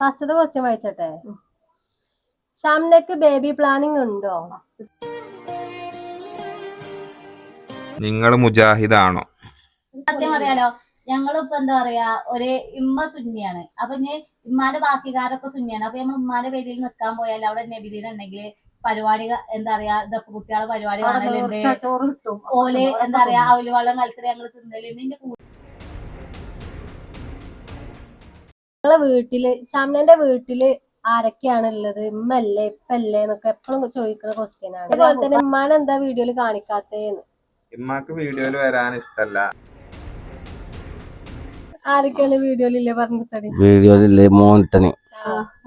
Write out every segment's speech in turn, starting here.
ഫസ്റ്റത്തെ question വായിച്ചട്ടെ. ഷംനക്ക് baby planning ഉണ്ടോ? നിങ്ങൾ മുജാഹിദാണോ? സത്യം പറയാലോ, ഞങ്ങളിപ്പോ എന്താ പറയാ, ഒരു ഇമ്മ സുന്നിയാണ്. അപ്പൊ ഇനി ഇമ്മാന്റെ ബാക്കിക്കാരൊക്കെ സുന്നിയാണ്. അപ്പൊ നമ്മൾ ഉമ്മാന്റെ പേരിൽ നിൽക്കാൻ പോയാൽ അവിടെ നബിദിനുണ്ടെങ്കിൽ പരിപാടി എന്താ പറയാ, ദഫ് കുട്ടികളെ പരിപാടി കാണലുണ്ട്. ഓല് എന്താ പറയാ, അവല് വെള്ളം കലത്തിൽ ഞങ്ങൾ തിന്നല്. നിങ്ങളെ വീട്ടില് ഷംനന്റെ വീട്ടില് ആരൊക്കെയാണ് ഉള്ളത്? ഇമ്മല്ലേ ഇപ്പല്ലേ എന്നൊക്കെ എപ്പോഴും ചോദിക്കുന്ന ക്വസ്റ്റ്യൻ ആണ്. അതുപോലെ തന്നെ ഉമ്മാനെ എന്താ വീഡിയോയിൽ കാണിക്കാത്തേന്ന്. ഇമ്മാക്ക് വീഡിയോയിൽ വരാൻ ഇഷ്ടല്ല. ആരൊക്കെയാണ് വീഡിയോയിലില്ലേ പറഞ്ഞിട്ടടി? വീഡിയോയിലെ മോണ്ടന്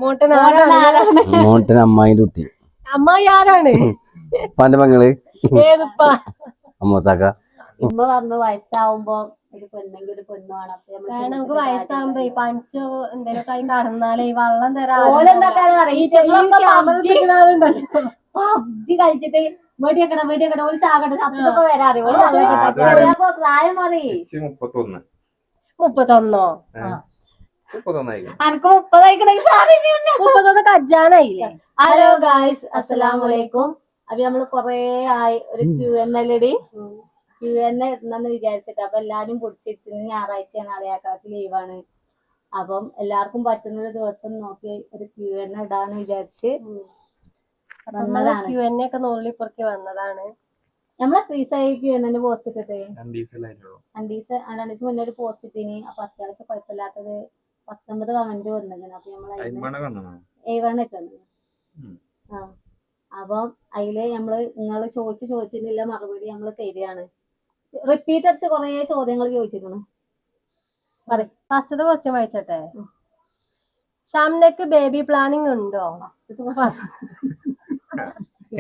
മോണ്ടന് അമ്മായിന്റെ കുട്ടി. അമ്മായി ആരാണ്? ഉപ്പാന്റെ മകള്. ഏതിപ്പാ? അമ്മോസാക്ക. ഇമ്മ പറഞ്ഞു വയസ്സാവുമ്പോ ഒരു പെണ്ണെങ്കിൽ ഒരു പെണ്ണു വേണം. കാരണം നമുക്ക് വയസ്സാകുമ്പോ പഞ്ചോ എന്തെങ്കിലുമൊക്കെ ആയി കടന്നാലേ ഈ വെള്ളം പബ്ജി കളിച്ചിട്ട് വെടിവെക്കണം വെടിവെക്കണം ഒരു ചാകട്ടെ സത്തൊക്കെ വരാറിയോ. പ്രായം മതി. 31 അനക്ക് 30 ആയിക്കണെങ്കിൽ 31 കജ്ജാനായില്ലേ? ഹലോ ഗായ്സ്, അസ്സലാമലൈക്കും. അപ്പൊ നമ്മള് കൊറേ ആയി ഒരു Q&A ഇടണമെന്ന് വിചാരിച്ചിട്ട്. അപ്പൊ എല്ലാരും പൊടിച്ചിട്ട് ഞായറാഴ്ചയാണ്, അളയാക്കാക്ക് ലീവാണ്. അപ്പം എല്ലാവർക്കും പറ്റുന്നൊരു ദിവസം നോക്കി ഒരു Q&A ഇടാന്ന് വിചാരിച്ച് Q&A ഒക്കെ നോളിപ്പുറത്ത് വന്നതാണ്. നമ്മളെ 3 Q&A പോസ്റ്റ് ഇട്ടിട്ടേ 2 ദിവസം മുന്നേ ഒരു പോസ്റ്റ് ഇട്ടിനി. അപ്പൊ അത്യാവശ്യം കുഴപ്പമില്ലാത്തത് 19 കമന്റ് വന്നിരുന്നു. അപ്പൊ നമ്മള് അപ്പം അതില് നമ്മള് നിങ്ങൾ ചോദിച്ചില്ല മറുപടി നമ്മള് തരികയാണ്. റിപ്പീറ്റ് അടിച്ച് കൊറേ ചോദ്യങ്ങൾ ചോദിച്ചിരിക്കുന്നു. ഫസ്റ്റത്തെ ക്വസ്റ്റ്യൻ വായിച്ചട്ടെ. ഷംനക്ക് ബേബി പ്ലാനിങ് ഉണ്ടോ?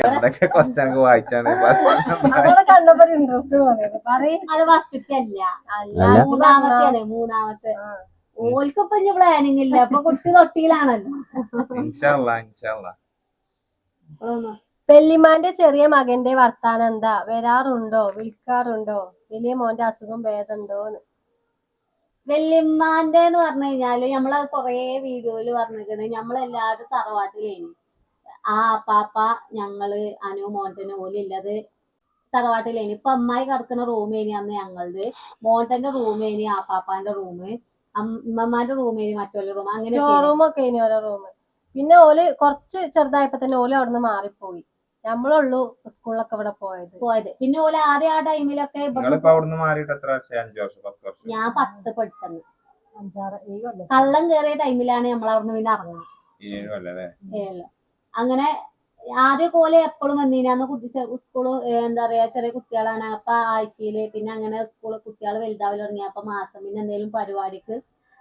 എന്തൊക്കെ ക്വസ്റ്റ്യൻ വായിച്ചാണ് അതൊക്കെ കണ്ടപ്പോ ഇൻട്രസ്റ്റ് തോന്നിയത്. അത് ഫസ്റ്റത്തെ അല്ല, മൂന്നാമത്തെ. ഓൽക്കൊപ്പം ഇനി പ്ലാനിങ് ഇല്ല. അപ്പൊ കുട്ടി തൊട്ടിയിലാണല്ലോ. വെല്ലിമാന്റെ ചെറിയ മകന്റെ വർത്താനം എന്താ? വരാറുണ്ടോ? വിളിക്കാറുണ്ടോ? വലിയ മോന്റെ അസുഖം ഭേദമുണ്ടോന്ന്? വെല്ലിമ്മാന്റെ എന്ന് പറഞ്ഞു കഴിഞ്ഞാല് നമ്മളത് കൊറേ വീഡിയോയില് പറഞ്ഞിരിക്കുന്നത്. നമ്മളെല്ലാവരും തറവാട്ടിലേനി. ആ അപ്പാപ്പ ഞങ്ങള് അനു മോണ്ടന് ഓലില്ലത് തറവാട്ടിലേനി. ഇപ്പൊ അമ്മായി കിടക്കുന്ന റൂമേനി അന്ന് ഞങ്ങളത്. മോണ്ടന്റെ റൂമേനി ആപ്പാപ്പാന്റെ റൂം, അമ്മമാന്റെ റൂമേനി മറ്റുള്ള റൂം. അങ്ങനെ റൂമൊക്കെ ഇനി ഓരോ റൂം. പിന്നെ ഓല് കുറച്ച് ചെറുതായപ്പോ തന്നെ ഓല് അവിടുന്ന് മാറിപ്പോയി. നമ്മളുള്ളൂ സ്കൂളിലൊക്കെ ഇവിടെ പോയത്. പിന്നെ ഓല് ആദ്യം ആ ടൈമിലൊക്കെ ഞാൻ 10 പഠിച്ചത്. കള്ളം കയറിയ ടൈമിലാണ് നമ്മൾ അവിടുന്ന് പിന്നെ ഇറങ്ങുന്നത്. അങ്ങനെ ആദ്യ പോലെ എപ്പോഴും വന്നീനാന്ന് കുട്ടി സ്കൂള് എന്താ പറയാ, ചെറിയ കുട്ടികളാണ്. അപ്പൊ ആഴ്ചയില് പിന്നെ അങ്ങനെ സ്കൂള് കുട്ടികൾ വലുതാവൽ തുടങ്ങി. അപ്പൊ മാസം പിന്നെ എന്തെങ്കിലും പരിപാടിക്ക്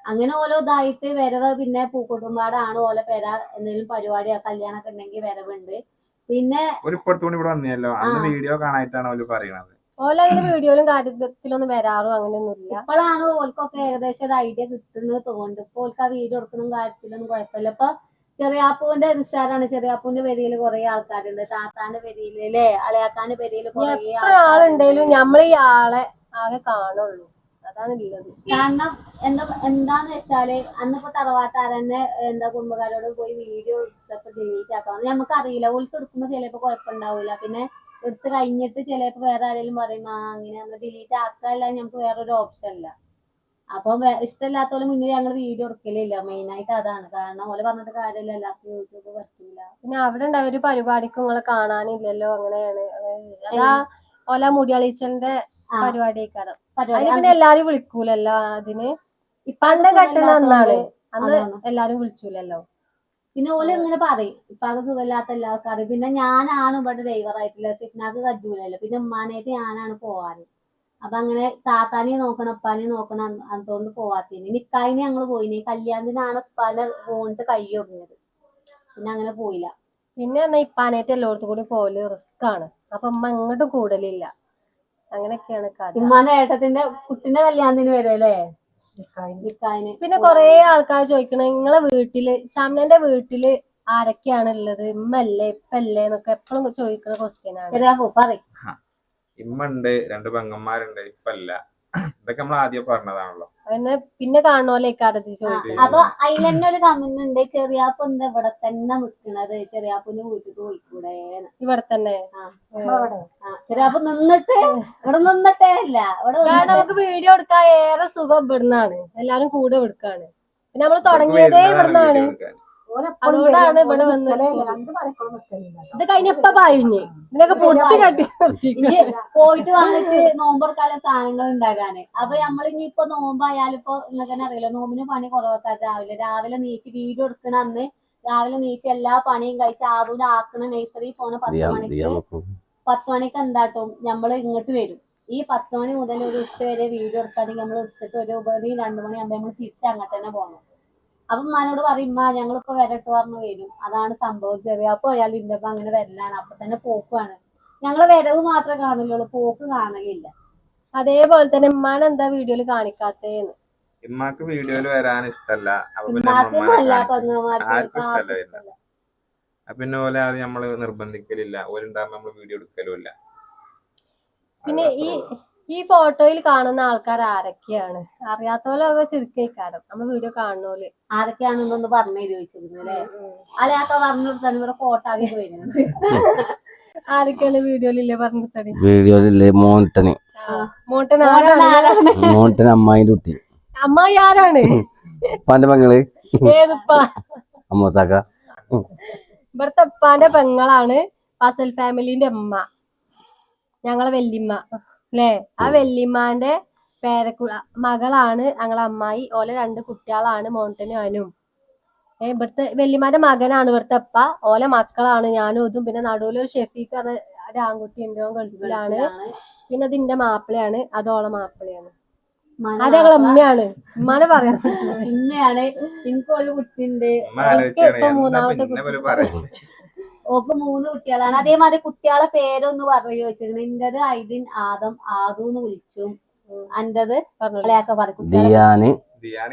അങ്ങനെ ഓരോ ഇതായിട്ട് വരവ്. പിന്നെ പൂക്കൂട്ടുംപാടാണ് ഓലെ പേര. എന്തെങ്കിലും പരിപാടി കല്യാണൊക്കെ ഉണ്ടെങ്കിൽ വരവുണ്ട്. പിന്നെ വീഡിയോ കാണാനായിട്ടാണ് അവര് പറയുന്നത്. ഓലങ്ങനെ വീഡിയോയിലും കാര്യത്തിലൊന്നും വരാറും അങ്ങനെയൊന്നുമില്ല. ഇപ്പോഴാണ് ഓൽക്കൊക്കെ ഏകദേശം ഒരു ഐഡിയ കിട്ടുന്നത് തോന്നുന്നുണ്ട്. ഇപ്പൊ ഓൽക്ക് ആ വീഡിയോ എടുക്കുന്ന കാര്യത്തിലൊന്നും കുഴപ്പമില്ല. ഇപ്പൊ ചെറിയാപ്പൂവിന്റെ നിസ്സാരാണ്. ചെറിയാപ്പൂവിന്റെ പേരിൽ കുറെ ആൾക്കാരുണ്ട്. താത്താന്റെ പേരില് അലയാക്കാന്റെ പേരിൽ എത്ര ആളുണ്ടെങ്കിലും നമ്മൾ ഈ ആളെ ആകെ കാണുള്ളൂ. അതാണ് ഉള്ളത്. കാരണം എന്താന്ന് വെച്ചാല് അന്നിപ്പോ തറവാട്ടാരന്നെ എന്താ കുടുംബക്കാരോട് പോയി വീഡിയോ എടുത്തപ്പോ ഡിലീറ്റ് ആക്കാം. നമുക്കറിയില്ല. ഓൽക്ക് എടുക്കുമ്പോ ചിലപ്പോ കുഴപ്പമുണ്ടാവില്ല. പിന്നെ എടുത്ത് കഴിഞ്ഞിട്ട് ചിലപ്പോ വേറെ ആരെങ്കിലും പറയും അങ്ങനെ നമ്മൾ ഡിലീറ്റ് ആക്കാല്ല. ഞങ്ങൾക്ക് വേറൊരു ഓപ്ഷൻ ഇല്ല. അപ്പൊ ഇഷ്ടമില്ലാത്തോലെ മുന്നിൽ ഞങ്ങൾ വീഡിയോ എടുക്കലില്ല. മെയിനായിട്ട് അതാണ് കാരണം. ഓലെ പറഞ്ഞിട്ട് കാര്യമില്ല, എല്ലാവർക്കും യൂട്യൂബ് പറ്റില്ല. പിന്നെ അവിടെ ഉണ്ടായ ഒരു പരിപാടിക്കും നിങ്ങളെ കാണാനില്ലല്ലോ. അങ്ങനെയാണ് അതാ ഓല മുടിയാളീച്ചന്റെ പരിപാടിക്കാരം. അതിന് പിന്നെ എല്ലാരും വിളിക്കൂലല്ലോ. അതിന് പണ്ട് കെട്ടണ അന്നാണ്. അന്ന് എല്ലാരും വിളിച്ചൂലല്ലോ. പിന്നെ ഓല് ഇങ്ങനെ പറയും ഇപ്പൊ അത് സുഖമില്ലാത്ത എല്ലാവർക്കും അറിയും. പിന്നെ ഞാനാണ് ഇവിടെ ഡ്രൈവറായിട്ടില്ല. സിഗ്നാക്ക് കജൂലല്ലോ. പിന്നെ ഉമ്മാനായിട്ട് ഞാനാണ് പോവാറ്. അപ്പൊ അങ്ങനെ താത്താനെ നോക്കണം ഉപ്പാനെ നോക്കണം അതുകൊണ്ട് പോവാത്തിന്. നിക്കായിന് ഞങ്ങള് പോയിന്. കല്യാണത്തിനാണ് പല ഫോണിട്ട് കൈ ഒടിഞ്ഞത്. പിന്നെ അങ്ങനെ പോയില്ല. പിന്നെ എന്നാ ഇപ്പാനായിട്ട് എല്ലായിടത്തും കൂടി പോല് റിസ്ക് ആണ്. അപ്പൊ ഉമ്മ ഇങ്ങോട്ടും കൂടലില്ല. അങ്ങനെയൊക്കെയാണ് കഥ. ഉമ്മാന്റെ ഏട്ടത്തിന്റെ കുട്ടിന്റെ കല്യാണത്തിന് വരല്ലേ. പിന്നെ കൊറേ ആൾക്കാർ ചോദിക്കണ നിങ്ങളെ വീട്ടില് ഷംനന്റെ വീട്ടില് ആരൊക്കെയാണ് ഉള്ളത്? ഇമ്മല്ലേ ഇപ്പല്ലേ എന്നൊക്കെ എപ്പോഴും ചോദിക്കുന്ന ക്വസ്റ്റ്യൻ ആണ്. ഇമ്മ ഉണ്ട്, 2 പെങ്ങന്മാരുണ്ട്. ഇപ്പല്ല ഇതൊക്കെ നമ്മൾ ആദ്യം പറഞ്ഞതാണല്ലോ. പിന്നെ കാണുമല്ലോ ഇക്കാര്യത്തിൽ ചോദിക്കും. അപ്പൊ അതിൽ തന്നെ ഒരു കമന്റ് ഉണ്ട്, ചെറിയാപ്പ് എന്താ ഇവിടെ തന്നെ നിക്കണത്, ചെറിയാപ്പിന്റെ വീട്ടിൽ പോയിക്കൂടെ. ഇവിടെ തന്നെ ചെറിയാപ്പ് നിന്നിട്ട് ഇവിടെ നിന്നിട്ടേ ഇല്ല, ഇവിടെ നമുക്ക് വീഡിയോ എടുക്കാൻ ഏറെ സുഖം ഇവിടുന്നാണ്, എല്ലാരും കൂടെ എടുക്കാണ്. പിന്നെ നമ്മള് തുടങ്ങിയതേ ഇവിടുന്നാണ്, അതുകൊണ്ടാണ് ഇവിടെ വന്ന്. ഇത് കഴിഞ്ഞപ്പ പായിഞ്ഞ് ഇതിനൊക്കെ പൊടിച്ച് കട്ടി പോയിട്ട് വന്നിട്ട് നോമ്പെടുക്കാനുള്ള സാധനങ്ങൾ ഉണ്ടാകാന്. അപ്പൊ നമ്മളിനിയിപ്പോ നോമ്പായാലും ഇപ്പൊ നിങ്ങൾക്ക് തന്നെ അറിയില്ല, നോമ്പിന് പണി കുറവൊക്കെ രാവിലെ നീച്ച് വീഡിയോ എടുക്കണ അന്ന് രാവിലെ നീച്ച് എല്ലാ പണിയും കഴിച്ച് ആദൂന് ആക്കണ നഴ്സറി പോണ 10 മണിക്ക് എന്താട്ടും നമ്മള് ഇങ്ങോട്ട് വരും. ഈ 10 മണി മുതൽ ഒരു ഉച്ച വരെ വീഡിയോ എടുക്കാണെങ്കിൽ നമ്മൾ എടുത്തിട്ട് ഒരു 1 മണി 2 മണി ആകുമ്പോ നമ്മൾ തിരിച്ച് അങ്ങോട്ട് തന്നെ പോകണം. അപ്പൊ ഉമ്മാനോട് പറയും, ഞങ്ങളിപ്പോ വരട്ട് പറഞ്ഞു വരും. അതാണ് സംഭവം. ചെറിയപ്പോ അയാൾ ഇന്നപ്പോ അങ്ങനെ വരലാണ്, അപ്പൊ തന്നെ പോക്കുവാണ്. ഞങ്ങള് വരവ് മാത്രമേ കാണുള്ളൂ, പോക്ക് കാണലില്ല. അതേപോലെ തന്നെ ഉമ്മാനെ എന്താ വീഡിയോയില് കാണിക്കാത്തേന്ന്. ഇമ്മാക്ക് വീഡിയോയിൽ വരാൻ ഇഷ്ടല്ല. പിന്നെ ഓലെ അത് നമ്മള് നിർബന്ധിക്കലില്ല, ഓലുണ്ടാകുമ്പോ നമ്മള് വീഡിയോ എടുക്കലുമില്ല. പിന്നെ ഈ ഫോട്ടോയിൽ കാണുന്ന ആൾക്കാർ ആരൊക്കെയാണ്? അറിയാത്തോലൊക്കെ ചുരുക്കിക്കാരം നമ്മൾ വീഡിയോ കാണുന്നോല് ആരൊക്കെയാണെന്നൊന്ന് പറഞ്ഞു ചോദിച്ചിരുന്നു അല്ലേ? അതൊക്കെ പറഞ്ഞു കൊടുത്താൽ ഇവിടെ ഫോട്ടോ ആക്കി വരുന്നത്. ആരൊക്കെയാണ് വീഡിയോയിലില്ലേ പറഞ്ഞിട്ടേ? വീഡിയോയിലെ മോണ്ടന് മോണ്ടൻ അമ്മായിന്റെ കുട്ടി. അമ്മായി ആരാണ്? ഉപ്പാന്റെ പെങ്ങള്. ഏതുപ്പാ? അമ്മൂസാക്ക. ഇവിടുത്തെ ഉപ്പാന്റെ പെങ്ങളാണ് ഫസൽ ഫാമിലിന്റെ അമ്മ, ഞങ്ങളെ വല്യമ്മ അല്ലേ? ആ വല്യമ്മാന്റെ മകളാണ് ഞങ്ങളെ അമ്മായി. ഓലെ 2 കുട്ടികളാണ് മോണ്ടനും അനും. ഇവിടുത്തെ വല്യമ്മാന്റെ മകനാണ് ഇവിടുത്തെ അപ്പ. ഓലെ മക്കളാണ് ഞാനും ഇതും. പിന്നെ നടുവിലൊരു ഷെഫീഖ് പറഞ്ഞ ഒരു ആൺകുട്ടി ഉണ്ട്, ഗൾഫിലാണ്. പിന്നെ അത് ഇന്റെ മാപ്പിളയാണ്, അതോളെ മാപ്പിളയാണ്. അത് ഞങ്ങളെ ഉമ്മയാണ്. ഉമ്മാനെ പറയാൻ ഉമ്മയാണ്. എനിക്കൊരു കുട്ടിയുണ്ട്, എനിക്ക് ഇപ്പൊ 3ാമത്തെ കുട്ടി. ഓക്ക് 3 കുട്ടികളാണ്. അതേമാതിരി കുട്ടികളെ പേരൊന്ന് പറഞ്ഞു ചോദിച്ചിരുന്നു. എന്റേത് ഐദിൻ, ആദം, ആദു എന്ന് വിളിച്ചു. എന്റേത്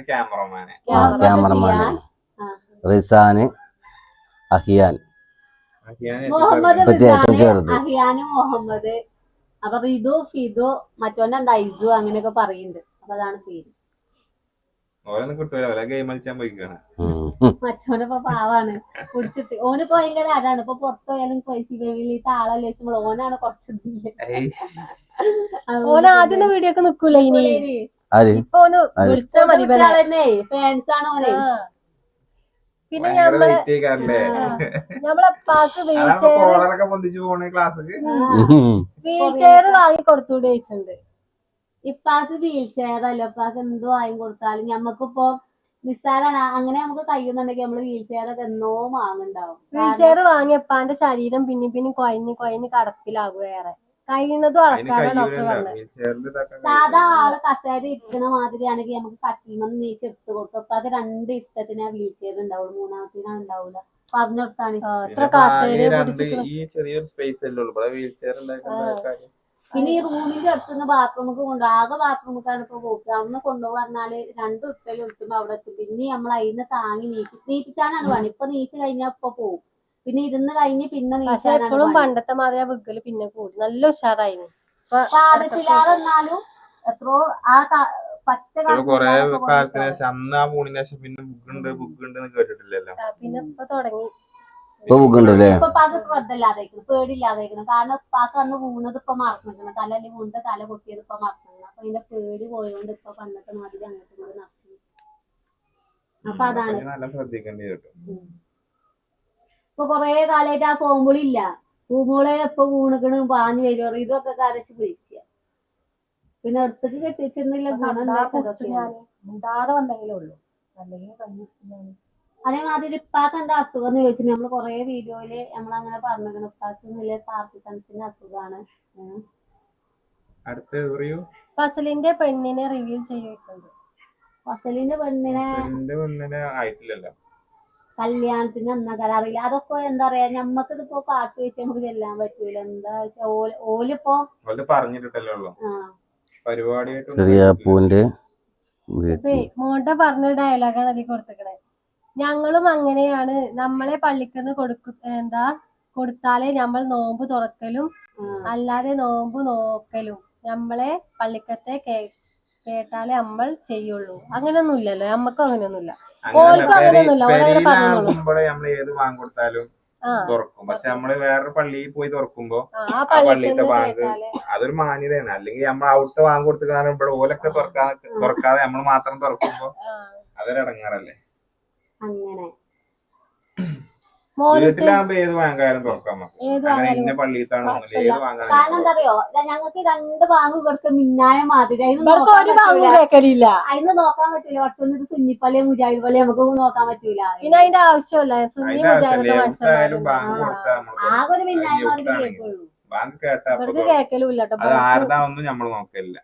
ക്യാമറമാന്, റിസാന്, അഹിയാൻ, അഹിയാനും മുഹമ്മദ്. അപ്പൊ റിദു, ഫിദു, മറ്റോന്നെ എന്താ ഐസു അങ്ങനെയൊക്കെ പറയുന്നുണ്ട്. അപ്പൊ അതാണ് പേര്. മറ്റോനിപ്പോ പാവാണ്, കുടിച്ചിട്ട് ഓനിപ്പോ ഭയങ്കര ആരാണ്. ഇപ്പൊ പുറത്തു പോയാലും പൈസ ആളല്ലേ വെച്ചുമ്പോൾ ഓനാണ് കുറച്ച്. ഓന് ആദ്യം വീഡിയോ ഒക്കെ നിക്കൂല, ഇനി ഇപ്പൊ ഓന് വിളിച്ചാ മതി. ഫാൻസാണ് ഓനെ. പിന്നെ നമ്മളെപ്പാക്ക് വീൽ ചെയർ വാങ്ങി കൊടുത്തൂടെ ചോദിച്ചിട്ടുണ്ട്. ഇപ്പാക്ക് വീൽ ചെയർ അല്ല, ഇപ്പാക്ക് എന്ത് വാങ്ങി കൊടുത്താലും ഞമ്മക്കിപ്പോ നിസ്സാരാണ്. അങ്ങനെ നമുക്ക് കഴിയുന്നുണ്ടെങ്കിൽ നമ്മള് വീൽ ചെയർ ഒക്കെ എന്നോ വാങ്ങുണ്ടാവും. വീൽ ചെയർ വാങ്ങിയപ്പാന്റെ ശരീരം പിന്നെ കൊയഞ്ഞ് കടപ്പിലാകും. ഏറെ കഴിയുന്നതും ആൾക്കാരെ ഡോക്ടർ പറഞ്ഞത്. സാധാ ആള് കസേര ഇരിക്കണ മാതിരിയാണെങ്കിൽ നമുക്ക് കട്ടിൽമെന്ന് നീച്ചെടുത്ത് കൊടുക്കും. അപ്പൊ അത് 2 ഇഷ്ടത്തിന് ആ വീൽ ചെയർ ഉണ്ടാവുള്ളൂ, 3ാമത്തിന് ഉണ്ടാവൂല. പറഞ്ഞു കൊടുത്താണ്. പിന്നെ ഈ റൂമിന്റെ അടുത്തുനിന്ന് ബാത്റൂമൊക്കെ ആകെ ബാത്റൂമൊക്കെയാണ് ഇപ്പൊ പോക്ക്. അവിടുന്ന് കൊണ്ടുപോകാറിഞ്ഞാല് 2 ഇട്ടലും ഇട്ടുമ്പോ അവിടെ എത്തും. പിന്നെ നമ്മൾ അതിന് താങ്ങി നീപ്പിച്ചാനാണ് പണി. ഇപ്പൊ നീച്ച് കഴിഞ്ഞാൽ ഇപ്പൊ പോകും. പിന്നെ ഇരുന്ന് കഴിഞ്ഞ് പിന്നെ എപ്പോഴും പണ്ടത്തെ മാതിരി വിഗല് പിന്നെ കൂടി നല്ല ഉഷാറായിരുന്നു. പാദത്തിലാണെന്നാലും എത്രയോ കൊറേ കാലത്തിന് ശേഷം അന്ന് ആ മൂന്നിന് ശേഷം പിന്നെ ബുക്കുണ്ട് കേട്ടിട്ടില്ലല്ലോ. പിന്നെ ഇപ്പൊ തുടങ്ങി. ഇപ്പൊ പാക്ക് ശ്രദ്ധ ഇല്ലാതായിരിക്കുന്നു, പേടിയില്ലാതായിരിക്കുന്നു. കാരണം പാക്ക് അന്ന് വീണത് ഇപ്പൊ മറന്നിരിക്കണം. തലല്ലേ വീണിട്ട് തല പൊട്ടിയത് ഇപ്പൊ മറന്നിരിക്കണം. അപ്പൊ അതിന്റെ പേടി പോയോണ്ട് ഇപ്പൊ പണ്ടത്തെ മാതിരി അങ്ങോട്ട് നടത്തി. അപ്പൊ അതാണ് നല്ല ശ്രദ്ധിക്കേണ്ടി കേട്ടോ. ഇപ്പൊ കൊറേ കാലമായിട്ട് ആ ഫോമ്പുളില്ല. പൂമോളെ ഇപ്പൊ വീണിക്കണ് പാഞ്ഞു വരുവോ ഇതൊക്കെ കരച്ച് പിടിച്ച. പിന്നെ അടുത്തേക്ക് കെട്ടിച്ചിരുന്നില്ല അതേമാതിരി ഇപ്പാക്ക് എന്താ അസുഖം എന്ന് ചോദിച്ചു. നമ്മള് കൊറേ വീഡിയോയില് നമ്മളങ്ങനെ പറഞ്ഞിരിക്കണം. ഇപ്പാക്ക് പാർക്കിൻസൺസിന്റെ അസുഖമാണ്. ഫസലിന്റെ പെണ്ണിനെ റിവ്യൂ ചെയ്തിട്ടുണ്ട്. ഫസലിന്റെ പെണ്ണിനെ ആയിട്ടില്ലല്ലോ, കല്യാണത്തിന് എന്നാ അറിയില്ല. അതൊക്കെ എന്താ പറയാ, ഞമ്മക്കിതിപ്പോ പാട്ട് വെച്ച് നമുക്ക് ചെല്ലാൻ പറ്റൂല. എന്താ വെച്ചാ ഓലിപ്പോ പറഞ്ഞിട്ടല്ലോ പരിപാടിയായിട്ട്. മോണ്ട പറഞ്ഞ ഡയലോഗാണ് അതിൽ കൊടുത്തിക്കണേ. ഞങ്ങളും അങ്ങനെയാണ്, നമ്മളെ പള്ളിക്കന്ന് കൊടുത്താലേ നമ്മൾ നോമ്പ് തുറക്കലും അല്ലാതെ നോമ്പ് നോക്കലും. നമ്മളെ പള്ളിക്കത്തെ കേട്ടാലേ നമ്മൾ ചെയ്യുള്ളൂ. അങ്ങനെയൊന്നും ഇല്ലല്ലോ, നമ്മക്കും അങ്ങനെയൊന്നുമില്ല. ഓൽക്കും അങ്ങനെയൊന്നുമില്ല, ഓരങ്ങനെ പറഞ്ഞോളൂ. നമ്മള് ഏത് ബാങ്ക് കൊടുത്താലും തുറക്കും. പക്ഷെ നമ്മള് വേറൊരു പള്ളിയിൽ പോയി തുറക്കുമ്പോ ആ പള്ളിയിലത്തെ ബാങ്ക് കേട്ടാലേ അതൊരു മാന്യതയാണ്. അല്ലെങ്കിൽ നമ്മൾ അവിടുത്തെ ബാങ്ക് കൊടുത്ത് കാരണം ഇവിടെ ഓലൊക്കെ തുറക്കാതെ നമ്മൾ മാത്രം തുറക്കുമ്പോ അതൊരു ഇടങ്ങാറല്ലേ. അങ്ങനെ വീട്ടിലാകുമ്പോ ഏത് ബാങ്കായാലും തുറക്കാൻ അങ്ങനെ ഇന്ന പള്ളിയിലാണ് ഏത് ബാങ്കായാലും. കാരണം എന്താ അറിയോ, ഞങ്ങൾക്ക് 2 ബാങ്ക് കൊടുത്ത് മിന്നായ മാതിരി ഒരു ബാങ്കും കേൾക്കലില്ല. അതിന് നോക്കാൻ പറ്റൂല. കുറച്ചൊന്നും ഇത് സുന്നിപ്പള്ളി മുജാഹിദ് പള്ളി നമുക്ക് നോക്കാൻ പറ്റൂല. പിന്നെ അതിന്റെ ആവശ്യമല്ല. സുന്നി മുജാഹിദ് എവിടുത്തായാലും ബാങ്ക് കൊടുത്താൽ ആകെ ഒരു മിന്നായ മാതിരി കേൾക്കുള്ളൂ. ബാങ്ക് കേട്ടാ ഇവർക്ക് കേൾക്കലുമില്ല. അത് ആരുതാണെന്നും നമ്മള് നോക്കലില്ല.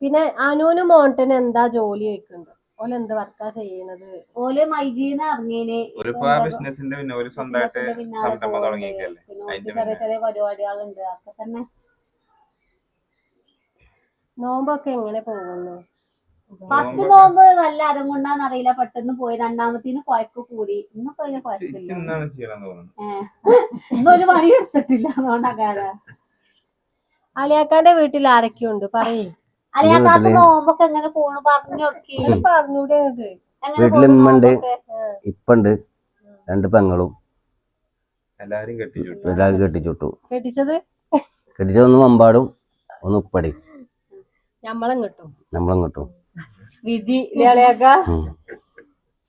പിന്നെ അനൂനും മോണ്ടനും എന്താ ജോലി വെക്കുന്നുണ്ട്? ഓല് എന്ത് വർക്കാ ചെയ്യണത്? ഓല് മൈജീന്ന് ഇറങ്ങിയതിന് ബിസിനസിന്റെ പിന്നെ ഒരു സ്വന്തമായിട്ട് സംരംഭം തുടങ്ങിയേക്കല്ലേ. ചെറിയ ചെറിയ പരിപാടികളുണ്ട്. അതൊക്കെ തന്നെ. നോമ്പൊക്കെ എങ്ങനെ പോകുന്നു? ഫസ്റ്റ് നോമ്പ് നല്ല അരം കൊണ്ടാന്ന് അറിയില്ല, പെട്ടെന്ന് പോയി. രണ്ടാമത്തേന് കുഴക്ക് കൂടി. ഇന്നൊക്കെ വലിയ കുഴപ്പമില്ല. ഇന്നൊരു പണി എടുത്തിട്ടില്ല. അതുകൊണ്ടൊക്കെ അലിയാക്കാന്റെ വീട്ടിൽ ആരൊക്കെയുണ്ട് പറയേ. അലിയാക്കാത്ത നോമ്പൊക്കെ എങ്ങനെ പോണു പറഞ്ഞു പറഞ്ഞൂടെ? വീട്ടില് ഉമ്മണ്ട്, ഇപ്പണ്ട്, 2 പെങ്ങളും. എല്ലാരും കെട്ടിച്ചുട്ടു. കെട്ടിച്ചത് 1 മമ്പാടും 1 ഉപ്പടി. ഞമ്മളും കിട്ടും വിധി.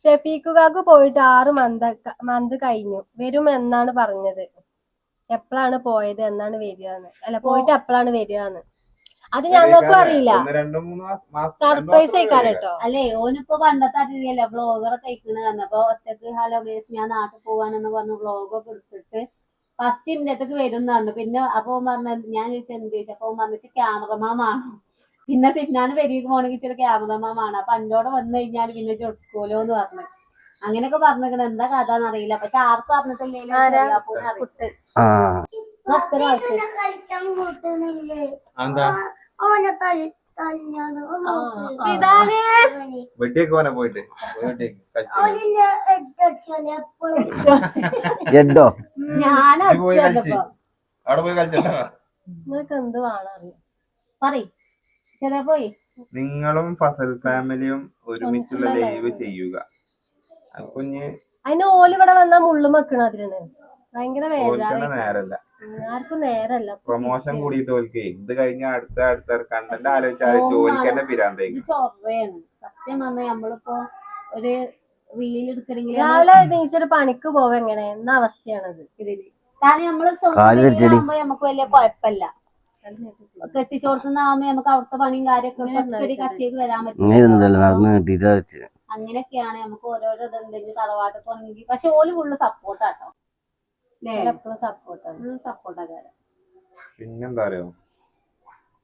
ഷെഫീഖുകാക്ക് പോയിട്ട് 6 മന്ത് കഴിഞ്ഞു. വരും എന്നാണ് പറഞ്ഞത്. എപ്പോഴാണ് പോയത്, എന്നാണ് വരികയെന്ന്? അല്ല, പോയിട്ട് എപ്പോഴാണ് വരികയെന്ന് അത് ഞങ്ങൾക്കും അറിയില്ല. സർപ്രൈസ് ആയിക്കാണ് കേട്ടോ. അല്ലേ, ഓനിപ്പോ പണ്ടത്തെ അറിയില്ല. വ്ളോഗറൊക്കെ കഴിക്കണ പറഞ്ഞപ്പോ ഒറ്റക്ക് ഹലോ ഗേസ് ഞാൻ നാട്ടിൽ പോവാനെന്ന് പറഞ്ഞ് വ്ളോഗൊക്കെ എടുത്തിട്ട് ഫസ്റ്റ് ഇന്റെ അടുത്തേക്ക് വരും എന്ന് പറഞ്ഞു. പിന്നെ അപ്പൊ പറഞ്ഞ ഞാൻ ചോദിച്ചാൽ എന്ത് ചോദിച്ചു. അപ്പൊ പറഞ്ഞിട്ട് ക്യാമറമാനാണ്. പിന്നെ സിഗ്നാന് പെരീക്ക് പോകണമെങ്കിൽ ചില ക്യാമറമാനാണ്. അപ്പൊ അഞ്ചോടെ വന്നു കഴിഞ്ഞാൽ പിന്നെ ചൊടുക്കോലോ എന്ന് പറഞ്ഞു. അങ്ങനെയൊക്കെ പറഞ്ഞിരിക്കണം. എന്താ കഥ എന്നറിയില്ല. പക്ഷെ ആർക്കും അറിഞ്ഞിട്ടില്ലല്ലോ. നിങ്ങളും ഫസൽ ഫാമിലിയും ഒരുമിച്ചുള്ള ലൈവ് ചെയ്യുക. അതിന് ഓല് ഇവിടെ വന്നാ മുള്ളും വെക്കണം. അതിനാണ് ഭയങ്കര നേരല്ല, ആർക്കും നേരല്ല. പ്രൊമോഷൻ കൂടിയിട്ട് ഓൽക്ക് ഇത് കഴിഞ്ഞ അടുത്ത കണ്ടന്റ് ആലോചിച്ചാൽ ജോലിക്ക് തന്നെ പിരാന്തായി. സത്യം പറഞ്ഞാൽ നമ്മളിപ്പോ ഒരു റീൽ എടുക്കണമെങ്കിൽ രാവിലെ നീച്ചൊരു പണിക്ക് പോവാ എങ്ങനെ എന്ന അവസ്ഥയാണത്. കാരണം നമ്മള് സ്വന്തം നമുക്ക് വലിയ കുഴപ്പമില്ല. കെട്ടിച്ചോടത്തുനിന്നാവുമ്പോ നമുക്ക് അവിടുത്തെ പണിയും കാര്യമൊക്കെ കച്ചേക്ക് വരാൻ പറ്റും. അങ്ങനെയൊക്കെയാണ് നമുക്ക് ഓരോരോ ഇതുണ്ടെങ്കിൽ തറവാട്ട് പോണെങ്കിൽ. പക്ഷെ ഓല് ഫുള്ള് സപ്പോർട്ടാട്ടോ. സപ്പോർട്ടാണ്. പിന്നെന്താ അറിയോ,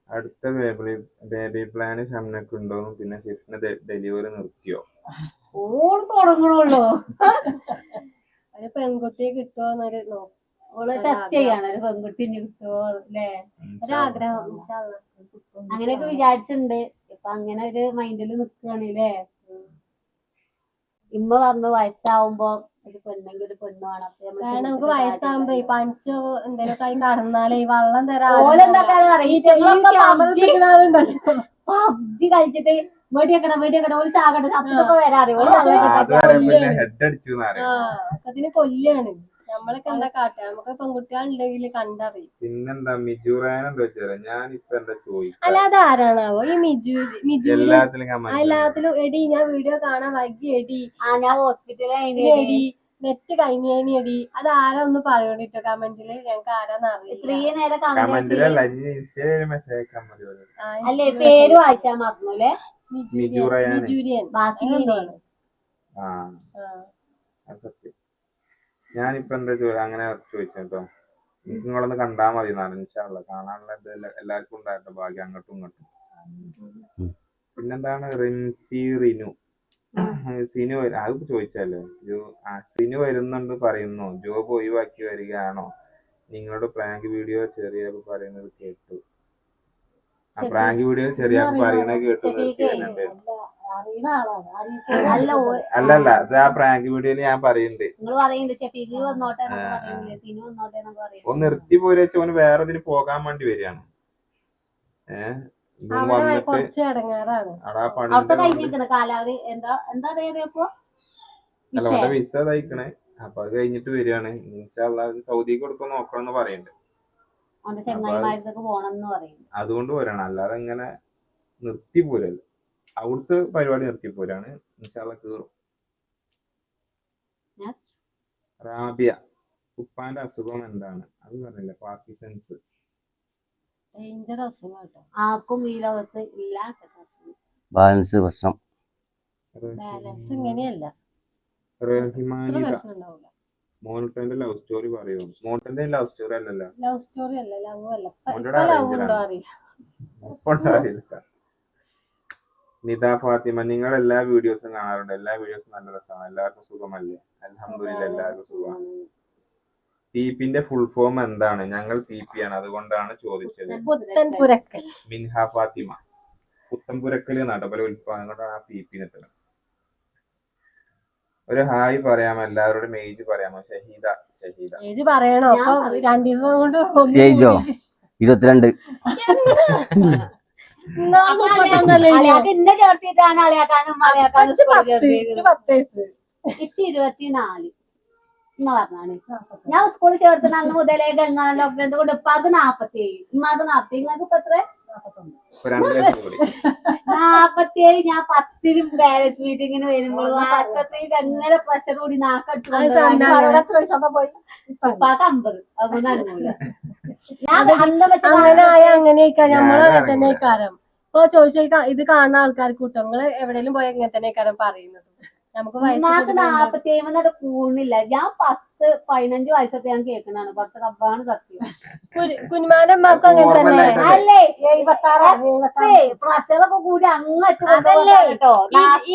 അടുത്ത ബേബി പ്ലാന് ഷംനക്ക് ഉണ്ടോന്നും പിന്നെ ഷിഫ്റ്റിന് ഡെലിവറി നിർത്തിയോ? ഓള് തുടങ്ങണുള്ളൂ. ഒരു പെൺകുട്ടിയെ കിട്ടുമോന്നൊരു ഓള് ടെസ്റ്റ് ചെയ്യാണ്. ഒരു പെൺകുട്ടി കിട്ടുമോ അല്ലേ, ഒരാഗ്രഹം. അങ്ങനെയൊക്കെ വിചാരിച്ചിട്ടുണ്ട്. ഇപ്പൊ അങ്ങനെ ഒരു മൈൻഡില് നിക്കുകയാണല്ലേ. ഇമ്മ പറഞ്ഞു വയസ്സാവുമ്പോ ഒരു പെണ്ണെങ്കിൽ ഒരു പെണ്ണ് വേണം. നമുക്ക് വയസ്സാകുമ്പോ പനിച്ചോ എന്തെങ്കിലുമൊക്കെ ആയി കടന്നാലേ ഈ വെള്ളം തരാൻ പബ്ജി കളിച്ചിട്ട് വെടിയൊക്കെ ഓല് ചാകട്ടെ സത്തൊക്കെ വരാറിയോ. അതിന് കൊല്ലാണ്. നമ്മളൊക്കെ എന്താ കാട്ടുക? നമുക്ക് പെൺകുട്ടികളുണ്ടെങ്കിൽ കണ്ടറിയും. പിന്നെന്താ മിജുറാനെന്താ വെച്ചാ ഞാനിപ്പോ എന്താ ചോദിക്കുക. അല്ലാതെ ആരാണാവോ ഈ മിജു? എല്ലാത്തിലും എടി ഞാൻ വീഡിയോ കാണാൻ വൈകി എടി, ഞാൻ ഹോസ്പിറ്റലിൽ എടി നെറ്റ് കഴിഞ്ഞേനി എടി. അത് ആരാ ഒന്ന് പറയണിട്ടോ കമന്റില്. ഞങ്ങക്ക് ആരാന്ന് അറിയില്ല. അല്ലേ പേര് വായിച്ചാ മറന്നൂല്ലേ. മിജുരിയൻ ബാക്കി ഞാനിപ്പോ എന്താ അങ്ങനെ ചോദിച്ചോ. നിങ്ങളൊന്ന് കണ്ടാ മതി ഇൻഷാല്ലാ. കാണാനുള്ള എല്ലാവർക്കും ഉണ്ടായിട്ട് ഭാഗ്യം അങ്ങോട്ടും ഇങ്ങോട്ടും. പിന്നെന്താണ് സിനു അത് ചോദിച്ചല്ലോ. സിനു വരുന്നുണ്ട് പറയുന്നു. ജോബ് ഒഴിവാക്കി വരികയാണോ? നിങ്ങളുടെ പ്രാങ്ക് വീഡിയോ ചെറിയ പറയുന്നത് കേട്ടു. പ്രാങ്ക് വീഡിയോ ചെറിയ പറയുന്നത് കേട്ടു. അല്ലല്ല, അത് ആ പ്രാങ്ക് വീഡിയോയില് ഞാൻ പറയുന്നുണ്ട്. ഒന്ന് നിർത്തി പോയി വെച്ച ഓന് വേറെ ഇതിന് പോകാൻ വേണ്ടി വരികയാണ്. ഇവൻ അവിടെ വന്നിട്ട് കുറച്ച് ഇടങ്ങാറാണ്. അവിടെ ആ അവിടുത്തെ പണി കഴിഞ്ഞിരിക്കണ കാലാവധി എന്താ അറിയാപ്പോ അല്ല അവിടെ വിസ തയ്ക്കണേ. അപ്പൊ അത് കഴിഞ്ഞിട്ട് വരികയാണ്. ഇൻഷാ അല്ലാഹ് സൗദിക്ക് കൊടുക്കാൻ നോക്കണം എന്ന് പറയുന്നുണ്ട്. അവന്റെ ചെങ്ങായിമാരത്തൊക്കെ പോണം എന്ന് പറയുന്നു. അതുകൊണ്ട് പോരാണ്, അല്ലാതെ ഇങ്ങനെ നിർത്തി പോരല്ലോ. അവിടുത്തെ പരിപാടി നിർത്തി പോരാണ്. ഇൻഷാ അല്ലാഹ് കേറും. റാബിയ, ഉപ്പാന്റെ അസുഖം എന്താണ്? അത് പറഞ്ഞില്ല. പാർക്കിൻസൺസ്. ഡേഞ്ചർ അസുഖം കേട്ടോ. ആർക്കും ഈ ലോകത്ത് ഇല്ല. ബാലൻസ് പ്രശ്നം. ബാലൻസ് ഇങ്ങനെയല്ല, റഹിമാനിത, പ്രശ്നം ഉണ്ടാവില്ല. മോൾട്ടന്റെ ലവ് സ്റ്റോറി പറയൂ. മോൾട്ടന്റെ ലവ് സ്റ്റോറി അല്ലല്ലോ. ലവ് സ്റ്റോറി അല്ല, ലവ് അല്ല. മോളുടെ ലവ് arranged ഉണ്ടോ ആണ്. അറിയില്ല. അറിയില്ല. നിദ ഫാത്തിമ, നിങ്ങൾ എല്ലാ വീഡിയോസും കാണാറുണ്ട്. എല്ലാ വീഡിയോസും നല്ല രസമാണ്. എല്ലാവർക്കും സുഖമല്ലേ? അൽഹംദുലില്ലാ, എല്ലാവർക്കും സുഖമാണ്. പീപ്പിന്റെ ഫുൾ ഫോം എന്താണ്? ഞങ്ങൾ പീപ്പി ആണ്, അതുകൊണ്ടാണ് ചോദിച്ചത്. പുത്തൻ പുരക്കൽ. മിൻഹ ഫാത്തിമ, പുത്തൻപുരക്കല് നടപല ഉൽപ്പാദനം കൊണ്ടാണ് ആ പീപ്പി നിട്ടുന്നത്. ഒരു ഹായ് പറയാമോ? എല്ലാവരോടും ഏജ് പറയാമോ? ഷഹീദ. ഏജ് പറയണോ? അപ്പൊ 2 ദിവസം കൊണ്ട് ഏജോ 22. എന്നെ ചേർത്തിട്ടാണ് അളിയാക്കാനും മലയാക്കാനും 10 വയസ്സ്. 24 എന്ന് പറഞ്ഞാണ്. ഞാൻ സ്കൂളിൽ ചേർത്തുന്ന അന്ന് മുതലേ ഗംഗാ ഡോക്ടറെ കൊണ്ട് ഉപ്പാക്ക് 47, ഉമ്മാക്ക് 40. നിങ്ങൾക്ക് ഇപ്പൊ എത്ര? 47. ഞാൻ 10 പാരന്റ്സ് മീറ്റിങ്ങിന് വരുമ്പോൾ ആശുപത്രിയിൽ എങ്ങനെ പ്രഷർ കൂടി നാക്കടിച്ചു ഉപ്പാക്ക് 50. അപ്പൊ നല്ലൂല. അങ്ങനെ ആയ അങ്ങനെയൊക്കെ നമ്മളങ്ങനെ തന്നെ കാരം. ഇപ്പൊ ചോദിച്ചാൽ ഇത് കാണുന്ന ആൾക്കാർക്ക് കൂട്ടോ, നിങ്ങള് എവിടെയെങ്കിലും പോയാൽ ഇങ്ങനെ തന്നെ കാരം പറയുന്നത്. നമുക്ക് ഉമ്മാക്ക് 47 കൂണില്ല. ഞാൻ 10-15 വയസ്സൊക്കെ ഞാൻ കേൾക്കുന്നതാണ്. കുറച്ച് റബ്ബാണ് സത്യം. കുഞ്ഞുമാന്റെ അമ്മക്കും അങ്ങനെ തന്നെ അല്ലേ? 76 പ്രഷറൊക്കെ കൂടി അങ്ങോട്ട് കേട്ടോ.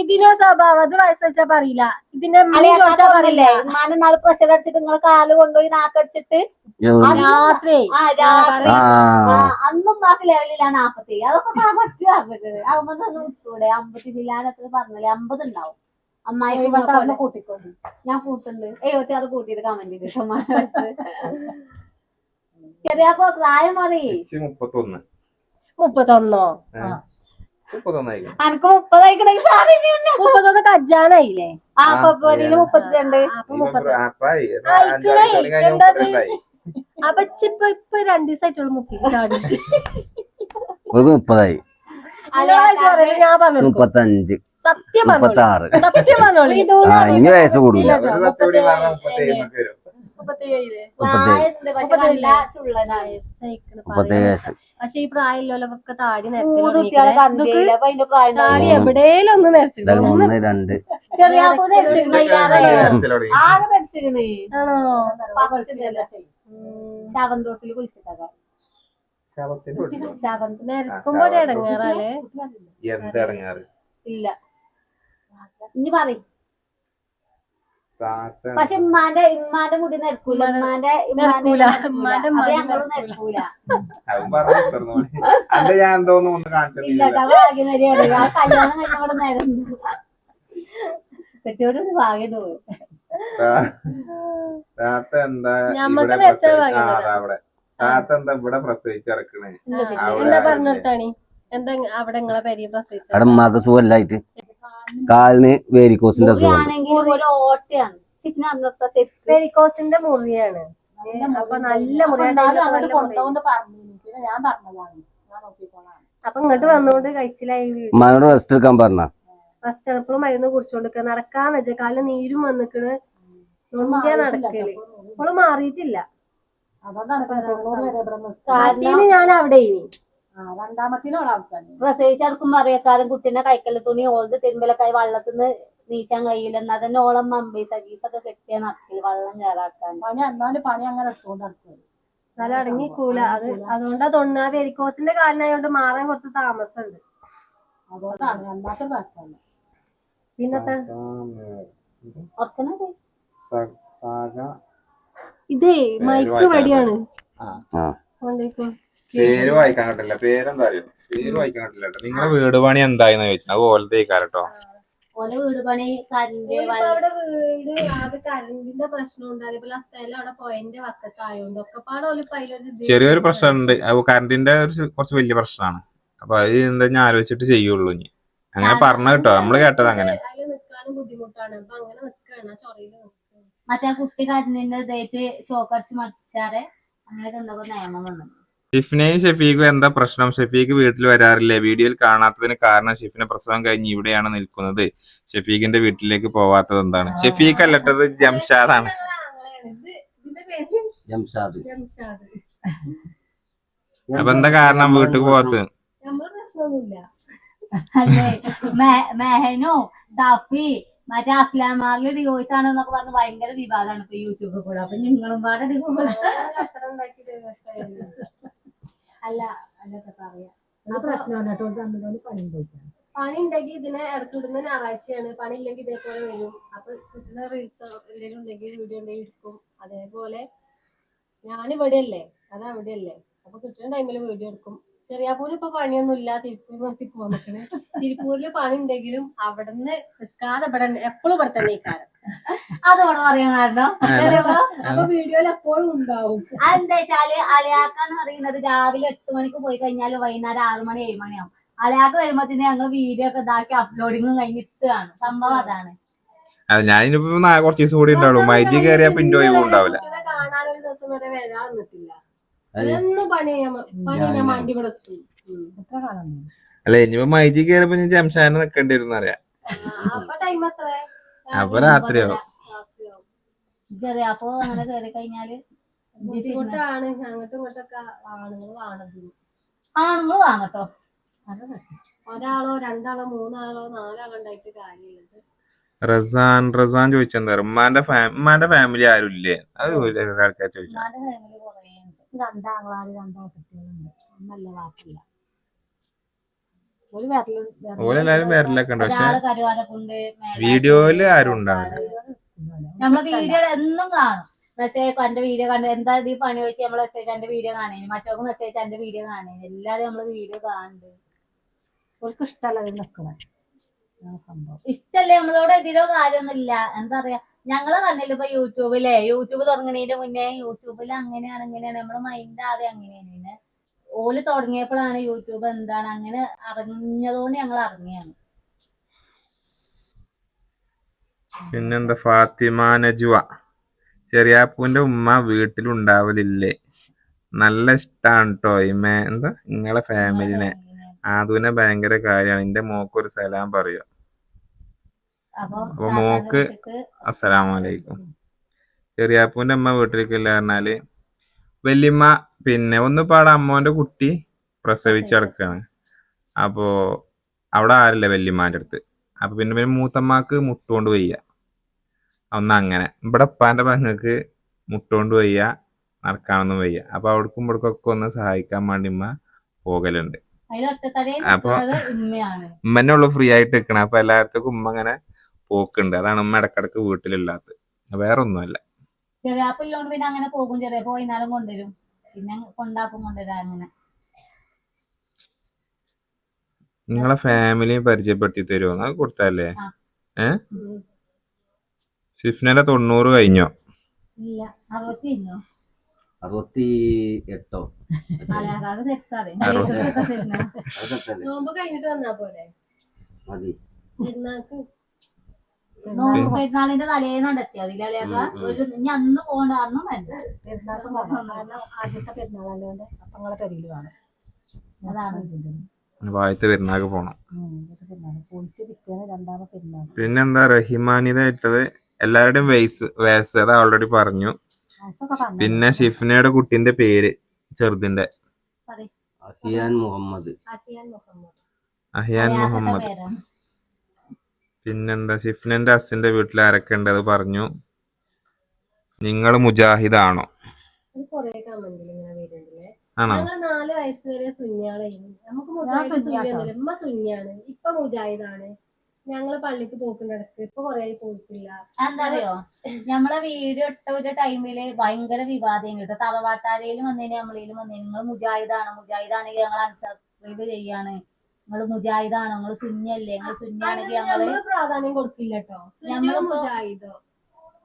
ഇതിന്റെ സ്വഭാവം അത് വയസ്സ് വെച്ചാ പറയില്ല. ഇതിന്റെ ചോദിച്ചാ പറയില്ലേ? ഉമ്മാനെ നാളെ പ്രഷർ അടിച്ചിട്ട് നിങ്ങളെ കാല് കൊണ്ടുപോയി നാക്കടിച്ചിട്ട് രാത്രി രാത്രി അന്നും ഉമ്മാക്ക് ലെവലിലാണ് 47. അതൊക്കെ കുറച്ച് പറഞ്ഞത് ആകുമ്പോ വിട്ടൂടെ? 50 ജില്ലാനത്ര പറഞ്ഞല്ലേ? 50 ഉണ്ടാവും. അമ്മായി കൂട്ടിക്കൊണ്ട് ഞാൻ കൂട്ടുണ്ട്. 76 കൂട്ടിയിട്ട് കമന്റ് ചെയ്ത്. ചെറിയാപ്പോ പ്രായം മതി. 31. 31 അനക്ക് 30 ആയിക്കണെങ്കിൽ 31 കജ്ജാനായില്ലേ? ആ ഫെബ്രുവരിയില് 32. അപ്പൊ ഇപ്പൊ 2 ദിവസമായിട്ടുള്ള മുക്കി ചാടിച്ച് 30 ഞാൻ പറഞ്ഞു 35 സത്യം 36. സത്യം പറഞ്ഞോളി. ഇനി വയസ്സ് കൂടില്ല. പക്ഷെ ഈ പ്രായമുള്ളവരൊക്കെ താടി പ്രായം താടി എവിടെയും ഒന്ന് നരച്ചിട്ടുണ്ട്. 1, 2. ചെറിയ ആകെ ധരിച്ചിരുന്നേ. ആണോ? ശാവന്തോട്ടിൽ കുളിച്ചിട്ടൊക്കെ നരക്കുമ്പോ ഇടങ്ങാറല്ലേ? ഇല്ല ഇനി പറയും. പക്ഷെ ഇമ്മാന്റെ മുടി നെടുക്കൂല. ഇമ്മാന്റെ ഞങ്ങളും നെടുക്കൂല. ഇല്ലട്ടാ ഭാഗ്യം തന്നെയാണ്. ആ കല്യാണം കഴിഞ്ഞവിടെ നേരുന്നു കെട്ടിയോട് ഭാഗ്യം തോന്നും. ഞമ്മക്ക് നരച്ചാൽ ഭാഗ്യം ഇവിടെ പ്രസവിച്ച് കിടക്കണേ. എന്താ പറഞ്ഞിട്ടാണി? എന്താ അവിടെ നിങ്ങളെ പെരിയ പ്രസവിച്ച? അവിടെ ഉമ്മാക്ക് സുഖമില്ലായിട്ട് കാലിന് വേരിക്കോസിന്റെ അസുഖം. ഒരു ഓട്ടയാണ്. വെരിക്കോസിന്റെ മുറിയാണ്. അപ്പൊ നല്ല മുറിയാണ്. അപ്പൊ ഇങ്ങോട്ട് വന്നോണ്ട് കഴിച്ചിലായി. ഉമ്മാനോട് റെസ്റ്റ് എടുക്കാൻ പറഞ്ഞ. റെസ്റ്റ് എടുപ്പും മരുന്ന് കുടിച്ചോണ്ടിരിക്ക. നടക്കാൻ വെച്ച കാലിന് നീരും വന്നിക്കണ്. നടക്കല് ഇപ്പോഴും മാറിയിട്ടില്ല. ഞാൻ അവിടെ പ്രസവിച്ചെടുക്കുമ്പോ അറിയക്കാരും കുട്ടീനെ കൈക്കല്ല തുണി ഓൾത് തിരുമ്പലൊക്കെ വള്ളത്തിന്ന് നീച്ചാൻ കഴിയില്ല. എന്നാ തന്നെ ഓളം മമ്പി സഗീസൊക്കെ കെട്ടിയ നടക്കില്ല വെള്ളം കയറാക്കാൻ. പണി അങ്ങനെ എന്നാലും അടങ്ങിക്കൂല. അതുകൊണ്ടാ തൊണ്ണ വെരിക്കോസിന്റെ കാലിനായോണ്ട് മാറാൻ കുറച്ച് താമസമുണ്ട്. പിന്നത്തെ ഇതേ മൈക്ക് വടിയാണ്. പേര് വായിക്കാൻ കിട്ടില്ല. പേരെന്താ അറിയോ? പേര് വായിക്കാൻ കിട്ടില്ല. നിങ്ങളെ വീട് പണി എന്തായെന്ന് ചോദിച്ചാൽ അത് ഓലത്തേക്കാരട്ടോ. ഓലെ വീട് പണി അവിടെ വീട് അത് കറണ്ടിന്റെ പ്രശ്നം ഉണ്ട്. അതേപോലെ ആ സ്ഥലം അവിടെ പോയിന്റ് വക്കത്തായോണ്ട് ഒക്കെ പാടെ ചെറിയൊരു പ്രശ്നമുണ്ട്. കറണ്ടിന്റെ കുറച്ച് വലിയ പ്രശ്നമാണ്. അപ്പൊ അത് എന്താ ഞാൻ ആലോചിച്ചിട്ട് ചെയ്യുള്ളൂ ഇനി. അങ്ങനെ പറഞ്ഞ കേട്ടോ, നമ്മള് കേട്ടത് അങ്ങനെ. അതില് നിക്കാനും ബുദ്ധിമുട്ടാണ്. അപ്പൊ അങ്ങനെ നിക്കാണ് ആ ചൊറയില് നിക്കാണ്. മറ്റേ കുട്ടി കരഞ്ഞിന്റെ ഇതായിട്ട് ഷോക്ക് അടിച്ച് മരിച്ചാരെ അങ്ങനെയൊക്കെ എന്തൊക്കെ നിയമം വന്നു. ഷിഫിനെയും ഷെഫീഖും എന്താ പ്രശ്നം? ഷെഫീഖ് വീട്ടിൽ വരാറില്ലേ? വീഡിയോയിൽ കാണാത്തതിന് കാരണം ഷിഫിനെ പ്രസവം കഴിഞ്ഞ് ഇവിടെയാണ് നിൽക്കുന്നത്. ഷെഫീഖിന്റെ വീട്ടിലേക്ക് പോവാത്തത് എന്താണ്? ഷെഫീഖ് അല്ലട്ടത് ജംഷാദാണ്. ജംഷാദ്. അപ്പൊ എന്താ കാരണം വീട്ടിൽ പോവാത്തത്? നമ്മള് പ്രശ്നമൊന്നുമില്ല. അല്ലേ മെഹനു സഫി മറ്റേ അസ്ലാമാറില് ഡിവോഴ്സ് ആണെന്നൊക്കെ പറഞ്ഞ് ഭയങ്കര വിവാദമാണ് ഇപ്പൊ യൂട്യൂബിൽ കൂടെ. അപ്പൊ നിങ്ങളും പാടെ അല്ല അതൊക്കെ പറയാം. പണി ഉണ്ടെങ്കിൽ ഇതിനെ ഇടക്കിടുന്ന ഞായറാഴ്ചയാണ്. പണി ഇല്ലെങ്കിൽ ഇതേപോലെ വരും. അപ്പൊ കിട്ടുന്ന റീൽസ് എന്തെങ്കിലും ഉണ്ടെങ്കിൽ വീഡിയോ ഉണ്ടെങ്കിൽ എടുക്കും. അതേപോലെ ഞാനിവിടെ അല്ലേ, അത് അവിടെ അല്ലേ, അപ്പൊ കിട്ടുന്ന ടൈമിൽ വീഡിയോ എടുക്കും. ചെറിയാപ്പൂര് ഇപ്പൊ പണിയൊന്നും ഇല്ല, തിരുപ്പൂർ നിർത്തി പോകാൻ നിൽക്കണേ. തിരുപ്പൂരില് പണി ഉണ്ടെങ്കിലും അവിടുന്ന് നിൽക്കാതെ ഇവിടെ എപ്പോഴും ഇവിടെ തന്നെ ഇക്കാരം. അതോടെ പറയാൻ കാരണം അപ്പൊ വീഡിയോയിൽ എപ്പോഴും ഉണ്ടാവും. അതെന്താ വെച്ചാല് അലയാക്കാന്ന് പറയുന്നത് രാവിലെ 8 മണിക്ക് പോയി കഴിഞ്ഞാല് വൈകുന്നേരം 6 മണി 7 മണിയാവും. അലയാക്ക് വരുമ്പോഴത്തേന് ഞങ്ങൾ വീഡിയോ ഒക്കെ ഇതാക്കി അപ്ലോഡിങ്ങും കഴിഞ്ഞിട്ടാണ് സംഭവം. അതാണ് ഞാനിപ്പോ കുറച്ച് ദിവസം കൂടി ഉണ്ടാവുള്ളൂ. മൈജി കയറിയാ പിന്നെ ഒഴിവും ഉണ്ടാവില്ല. കാണാനൊരു ദിവസം വരെ വരാൻ നിന്നിട്ടില്ല. അതൊന്നും പണി ഞാൻ വണ്ടി ഇവിടെ അല്ല ഇനിയിപ്പോ മൈജി കയറിയപ്പോ ഞാൻ ജംഷാനെ നിക്കേണ്ടി വരും അറിയാം. അപ്പൊ ടൈം എത്ര? അപ്പൊ രാത്രിയോ ചെറിയ അപ്പൊ അങ്ങനെ കയറി കഴിഞ്ഞാല് ബുദ്ധിമുട്ടാണ്. അങ്ങോട്ടും ഇങ്ങോട്ടൊക്കെ ആണുങ്ങൾ വാങ്ങട്ടോ. ഒരാളോ 2 ആളോ 3 ആളോ 4 ആളോ ഉണ്ടായിട്ട് കാര്യമില്ല. റസാൻ ചോദിച്ചെന്താ ഉമ്മാന്റെ ഫാമിലി ആരും ഇല്ലേ? അത് ആൾക്കാർ ചോദിച്ചു. ഫാമിലി കുറേ ഉണ്ട്. 2 ആങ്ങളാര് 2 കുട്ടികളുണ്ട്. ഒന്നല്ല വാക്കില്ല. ഓലെല്ലാരും വരലൊക്കെ ഉണ്ട്. പക്ഷെ കരുവാരക്കുണ്ട് വീഡിയോയില് ആരും ഉണ്ടാവില്ല. നമ്മളെ വീഡിയോ എന്നും കാണും. മെസ്സേജ് എന്റെ വീഡിയോ കണ്ട് എന്താ ഈ പണി വെച്ച് നമ്മളെ മെസ്സേജ് എന്റെ വീഡിയോ കാണേന്, മറ്റൊക്കെ മെസ്സേജ് എന്റെ വീഡിയോ കാണേന്, എല്ലാരും നമ്മള് വീഡിയോ കാണുന്നുണ്ട്. അവർക്ക് ഇഷ്ടമല്ല ഇഷ്ടല്ലേ നമ്മളോട് എതിരോ കാര്യമൊന്നുമില്ല. എന്താ പറയാ, ഞങ്ങളെ കണ്ണില് ഇപ്പൊ യൂട്യൂബ് തുടങ്ങണതിന്റെ മുന്നേ യൂട്യൂബിൽ അങ്ങനെയാണ് ഇങ്ങനെയാണ് നമ്മള് മൈൻഡ് ആദ്യം അങ്ങനെയാണ്. പിന്നെ ഓല് തുടങ്ങിയപ്പോഴാണ് യൂട്യൂബ് എന്താണ് അങ്ങനെ അറിഞ്ഞതുകൊണ്ട് ഞങ്ങൾ അറിഞ്ഞാണ്. പിന്നെന്താ ഫാത്തിമ നജുവ, ചെറിയാപ്പൂന്റെ ഉമ്മ വീട്ടിലുണ്ടാവലില്ലേ? നല്ല ഇഷ്ടാണ് കേട്ടോ എന്താ നിങ്ങളെ ഫാമിലിനെ. ആദുവിനെ ഭയങ്കര കാര്യമാണ്. എന്റെ മോക്ക് ഒരു സലാം പറയോ? അപ്പൊ മോക്ക് അസ്സലാമലൈക്കും. ചെറിയാപ്പൂന്റെ അമ്മ വീട്ടിലേക്കില്ല പറഞ്ഞാല് വല്യമ്മ പിന്നെ ഒന്നുപാടെ അമ്മോന്റെ കുട്ടി പ്രസവിച്ചടക്കാണ്. അപ്പോ അവിടെ ആരില്ല വല്യമ്മാന്റെ അടുത്ത്. അപ്പൊ പിന്നെ മൂത്തമ്മക്ക് മുട്ടുകൊണ്ട് വയ്യ. അങ്ങനെ ഇവിടെ ഉപ്പാന്റെ പെങ്ങൾക്ക് മുട്ടുകൊണ്ട് വയ്യ, നടക്കാനൊന്നും വയ്യ. അപ്പൊ അവിടേക്കും ഇവിടേക്കൊക്കെ ഒന്ന് സഹായിക്കാൻ വേണ്ടി ഉമ്മ പോകലുണ്ട്. അപ്പൊ ഉമ്മന്നെ ഉള്ളു ഫ്രീ ആയിട്ട് നിൽക്കണം. അപ്പൊ എല്ലായിടത്തേക്കും ഉമ്മ അങ്ങനെ പോക്കുണ്ട്. അതാണ് ഉമ്മ ഇടക്കിടക്ക് വീട്ടിലില്ലാത്തത്, വേറെ ഒന്നുമല്ല. ചെറിയാപ്പില്ലോണ്ട് പിന്നെ അങ്ങനെ പോകും. ചെറിയ വൈകുന്നേരം കൊണ്ടുവരും, പിന്നെ കൊണ്ടാക്കും കൊണ്ടുവരാൻ. അങ്ങനെ നിങ്ങളെ ഫാമിലി പരിചയപ്പെടുത്തി തരുമോ? അത് കൊടുത്തല്ലേ? ഷിഫ്നയുടെ 90 കഴിഞ്ഞോ? ഇല്ല 60 കഴിഞ്ഞോ? 68 നോമ്പ് കഴിഞ്ഞിട്ട് വന്നാ പോലെ മതി. പെരുന്നാളിന്റെ തലേന്ന് എത്തിയോ അതിലേക്ക ഇനി അന്ന് പോകണ്ട കാരണം വേണ്ട. ആദ്യത്തെ പെരുന്നാളല്ലേ അപ്പങ്ങളെ പെരിയിൽ കാണും. അതാണ് വായത്ത് പെരുന്നാൾക്ക് പോണം. പിന്നെന്താ റഹിമാനിത ഇട്ടത് എല്ലാവരുടെയും വയസ്സ് അത് ഓൾറെഡി പറഞ്ഞു. പിന്നെ ഷിഫ്നയുടെ കുട്ടിന്റെ പേര് ചെറുതിന്റെ അഹിയാൻ മുഹമ്മദ്. പിന്നെന്താ ഷിഫ്നന്റെ അസിന്റെ വീട്ടിൽ ആരൊക്കെ ഉണ്ട് അത് പറഞ്ഞു. നിങ്ങൾ മുജാഹിദാണോ? ആണോ? 4 വയസ്സ് വരെ സുന്നിയാളായിരുന്നു. നമുക്ക് ഉമ്മ സുന്നിയാണ്, ഇപ്പൊ മുജാഹിദാണ്. ഞങ്ങള് പള്ളിക്ക് പോക്കുന്നിടക്ക് ഇപ്പൊ കൊറേ പോയിട്ടില്ല. എന്താ അറിയോ, നമ്മളെ വീഡിയോ ഇട്ട ഒരു ടൈമില് ഭയങ്കര വിവാദം കേട്ടോ. തറവാട്ടാരയിലും വന്നേനെ നമ്മളേലും വന്നേനെ നിങ്ങൾ മുജാഹിദാണെങ്കിൽ ഞങ്ങൾ അൺസബ്സ്ക്രൈബ് ചെയ്യാണ്, നിങ്ങള് മുജാഹിദാണോ, നിങ്ങള് സുന്നിയല്ലേ, നിങ്ങൾ സുന്നിയാണെങ്കിൽ ഞങ്ങള് പ്രാധാന്യം കൊടുക്കില്ല കേട്ടോ.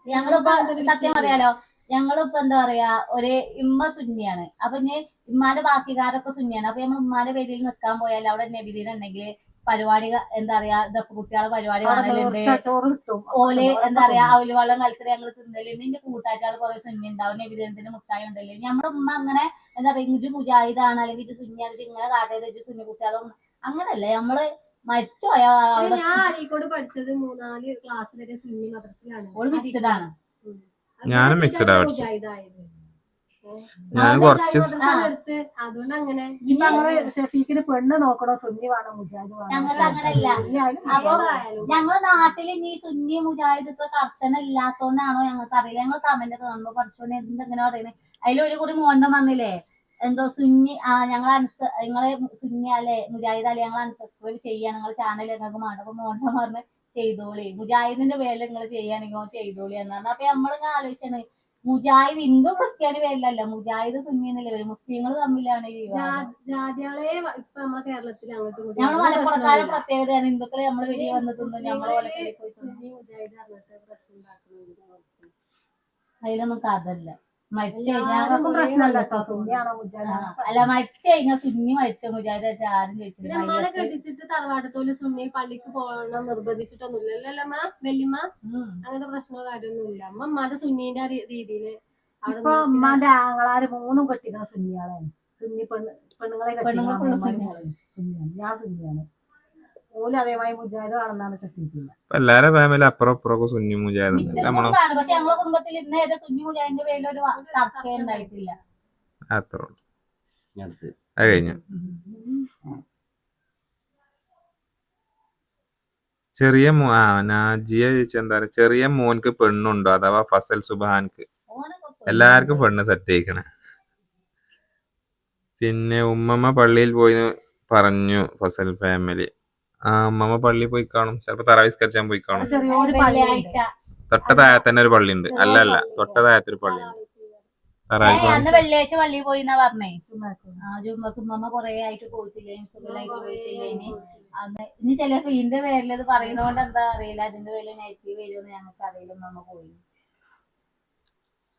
ഞങ്ങളിപ്പോ സത്യം പറയാലോ, ഞങ്ങളിപ്പോ എന്താ പറയാ ഒരു ഇമ്മ സുന്നിയാണ്. അപ്പൊ ഇനി ഇമ്മാന്റെ ബാക്കിക്കാരൊക്കെ സുന്നിയാണ്. അപ്പൊ നമ്മൾ ഉമ്മാന്റെ പേരിൽ നിൽക്കാൻ പോയാൽ അവിടെ നബിദിനുണ്ടെങ്കിൽ പരിപാടി എന്താ പറയാ ദഫ് കുട്ടികളെ പരിപാടി കാണലുണ്ട്. ഓല് എന്താ പറയാ അവല് വെള്ളം കലക്കറി ഞങ്ങൾ തിന്നല്. നിന്റെ കൂട്ടാച്ചാൾ കുറെ സുന്നി ഉണ്ടാവും. നബിദിനത്തിന് മുട്ടായി ഉണ്ടല്ലേ. നമ്മുടെ ഉമ്മ അങ്ങനെ എന്താ പറയാ ഇഞ്ചു മുജാഹിദാണ് അല്ലെങ്കിൽ ഇത് സുന്നിയാണ് ഇങ്ങനെ കാട്ടത് സുന്നി കുട്ടികളും അങ്ങനല്ലേ നമ്മള് മരിച്ചുപോയ ഞാൻ അരീക്കോട് പഠിച്ചത് 3-4 ക്ലാസ് വരെ സുന്നി മദ്രസയിലാണ്. ഓള് മിക്സഡാണ്. ഞാനും മിക്സഡ് ആവും. ഞാൻ കുറച്ച് അതുകൊണ്ട് അങ്ങനെ ഇപ്പൊ നമ്മള് ഷെഫീഖിന് പെണ്ണ് നോക്കണോ സുന്നി വേണം മുജാഹിദ് വേണം? ഞങ്ങൾ അങ്ങനെയല്ല. അപ്പൊ ഞങ്ങളെ നാട്ടിൽ ഇനി സുന്നി മുജാഹിദ് ഇപ്പൊ കർശനം ഇല്ലാത്തോണ്ടാണോ ഞങ്ങൾക്ക് അറിയില്ല. ഞങ്ങൾ കമന്റ് കാണുമ്പോ പഠിച്ചോണ്ട് എന്തെങ്ങനെ പറയുന്നത് അതിലൊരു കൂടി മോണ്ടം വന്നില്ലേ എന്തോ സുന്നി നിങ്ങളെ സുന്നി അല്ലെ മുജാഹിദ് അല്ലെ ഞങ്ങൾ അൺസബ്സ്ക്രൈബ് ചെയ്യാൻ നിങ്ങൾ ചാനൽ ഞങ്ങൾക്ക് വേണം. അപ്പൊ മോണ്ടം പറഞ്ഞ് ചെയ്തോളി മുജാഹിദിന്റെ പേരിൽ നിങ്ങൾ ചെയ്യാനെങ്കിൽ ചെയ്തോളി എന്നാണ്. അപ്പൊ നമ്മളിങ്ങനെ ആലോചിച്ചാണ് മുജാഹിദ് ഹിന്ദു ക്രിസ്ത്യാനി പേരിലല്ല മുജാഹിദ് സുന്നി എന്നല്ലേ പേര്. മുസ്ലിങ്ങൾ തമ്മിലാണ് ജാതികളെ ഇപ്പൊ നമ്മളെ കേരളത്തിൽ അങ്ങോട്ടും ഞങ്ങൾ മലപ്പുറക്കാരെ പ്രത്യേകതയാണ്. ഹിന്ദുക്കളെ നമ്മള് വലിയ വന്നിട്ടുണ്ട് നമ്മളെ അതിലൊന്നും കഥല്ല. മരിച്ചു അല്ല മരിച്ചു കഴിഞ്ഞാൽ സുന്നി മരിച്ച മുജാഹിദ് ആരും ചോദിച്ചില്ല. കെട്ടിച്ചിട്ട് തറവാട്ടത്തോല് സുന്നി പള്ളിക്ക് പോകണം നിർബന്ധിച്ചിട്ടൊന്നുമില്ലല്ലോ വെല്ലിമ്മ. അങ്ങനത്തെ പ്രശ്നമോ കാര്യമൊന്നുമില്ല. അമ്മമാരുടെ സുന്നീന്റെ രീതിയില് ഇപ്പൊ ഉമ്മാന്റെ ആങ്ങളാര് 3 കെട്ടിക്കുന്ന സുന്നിയാളാണ്. സുന്നി പെണ്ണുങ്ങളെ സുന്നിയാണ്. ഞാൻ സുന്നിയാണ്. ഓല് അതേമായി മുജാഹിദ് ആണെന്നാണ് കെട്ടിയിട്ടില്ല. എല്ലാരെ ഫാമിലി അപ്പുറം ഇപ്പുറമൊക്കെ സുന്നി മുജാഹിദ്. പക്ഷെ ഞങ്ങളെ കുടുംബത്തിൽ ഇന്ന് ഏതാ സുന്നി മുജാഹിദിന്റെ പേരിൽ ഒരു തർക്കം ഉണ്ടായിട്ടില്ല. അത്ര അത് കഴിഞ്ഞു. ചെറിയ നാജിയ ചോദിച്ചെന്താ പറയാ ചെറിയ മോൻക്ക് പെണ്ണുണ്ടോ അഥവാ ഫസൽ സുബാൻക്ക്? എല്ലാവർക്കും പെണ്ണ് സെറ്റ് ആയിക്കണേ. പിന്നെ ഉമ്മമ്മ പള്ളിയിൽ പോയി പറഞ്ഞു ഫസൽ ഫാമിലി. ഉമ്മമ്മ പള്ളിയിൽ പോയി കാണും. ചിലപ്പോ തറാവിസ്കരിച്ചാൻ പോയി കാണും. തൊട്ട താഴെ തന്നെ ഒരു പള്ളി ഉണ്ട്. അല്ല തൊട്ട താഴത്തൊരു പള്ളി ഉണ്ട്. അന്ന് വെള്ളിയാഴ്ച പള്ളിയിൽ പോയി എന്നാ പറഞ്ഞേ. ജുമ്മക്ക് ഉമ്മമ്മ കൊറേ ആയിട്ട് പോയിട്ടില്ലേ സുഖലായിട്ട് പോയിട്ടില്ലേ. അന്ന് ഇനി ചിലപ്പോ ഇതിന്റെ പേരിൽ ഇത് പറയുന്നോണ്ട് എന്താ അറിയില്ല. അതിന്റെ പേരിൽ നെഗറ്റീവ് വരുമെന്ന് ഞങ്ങൾക്ക് അറിയില്ല. ഉമ്മമ്മ പോയി.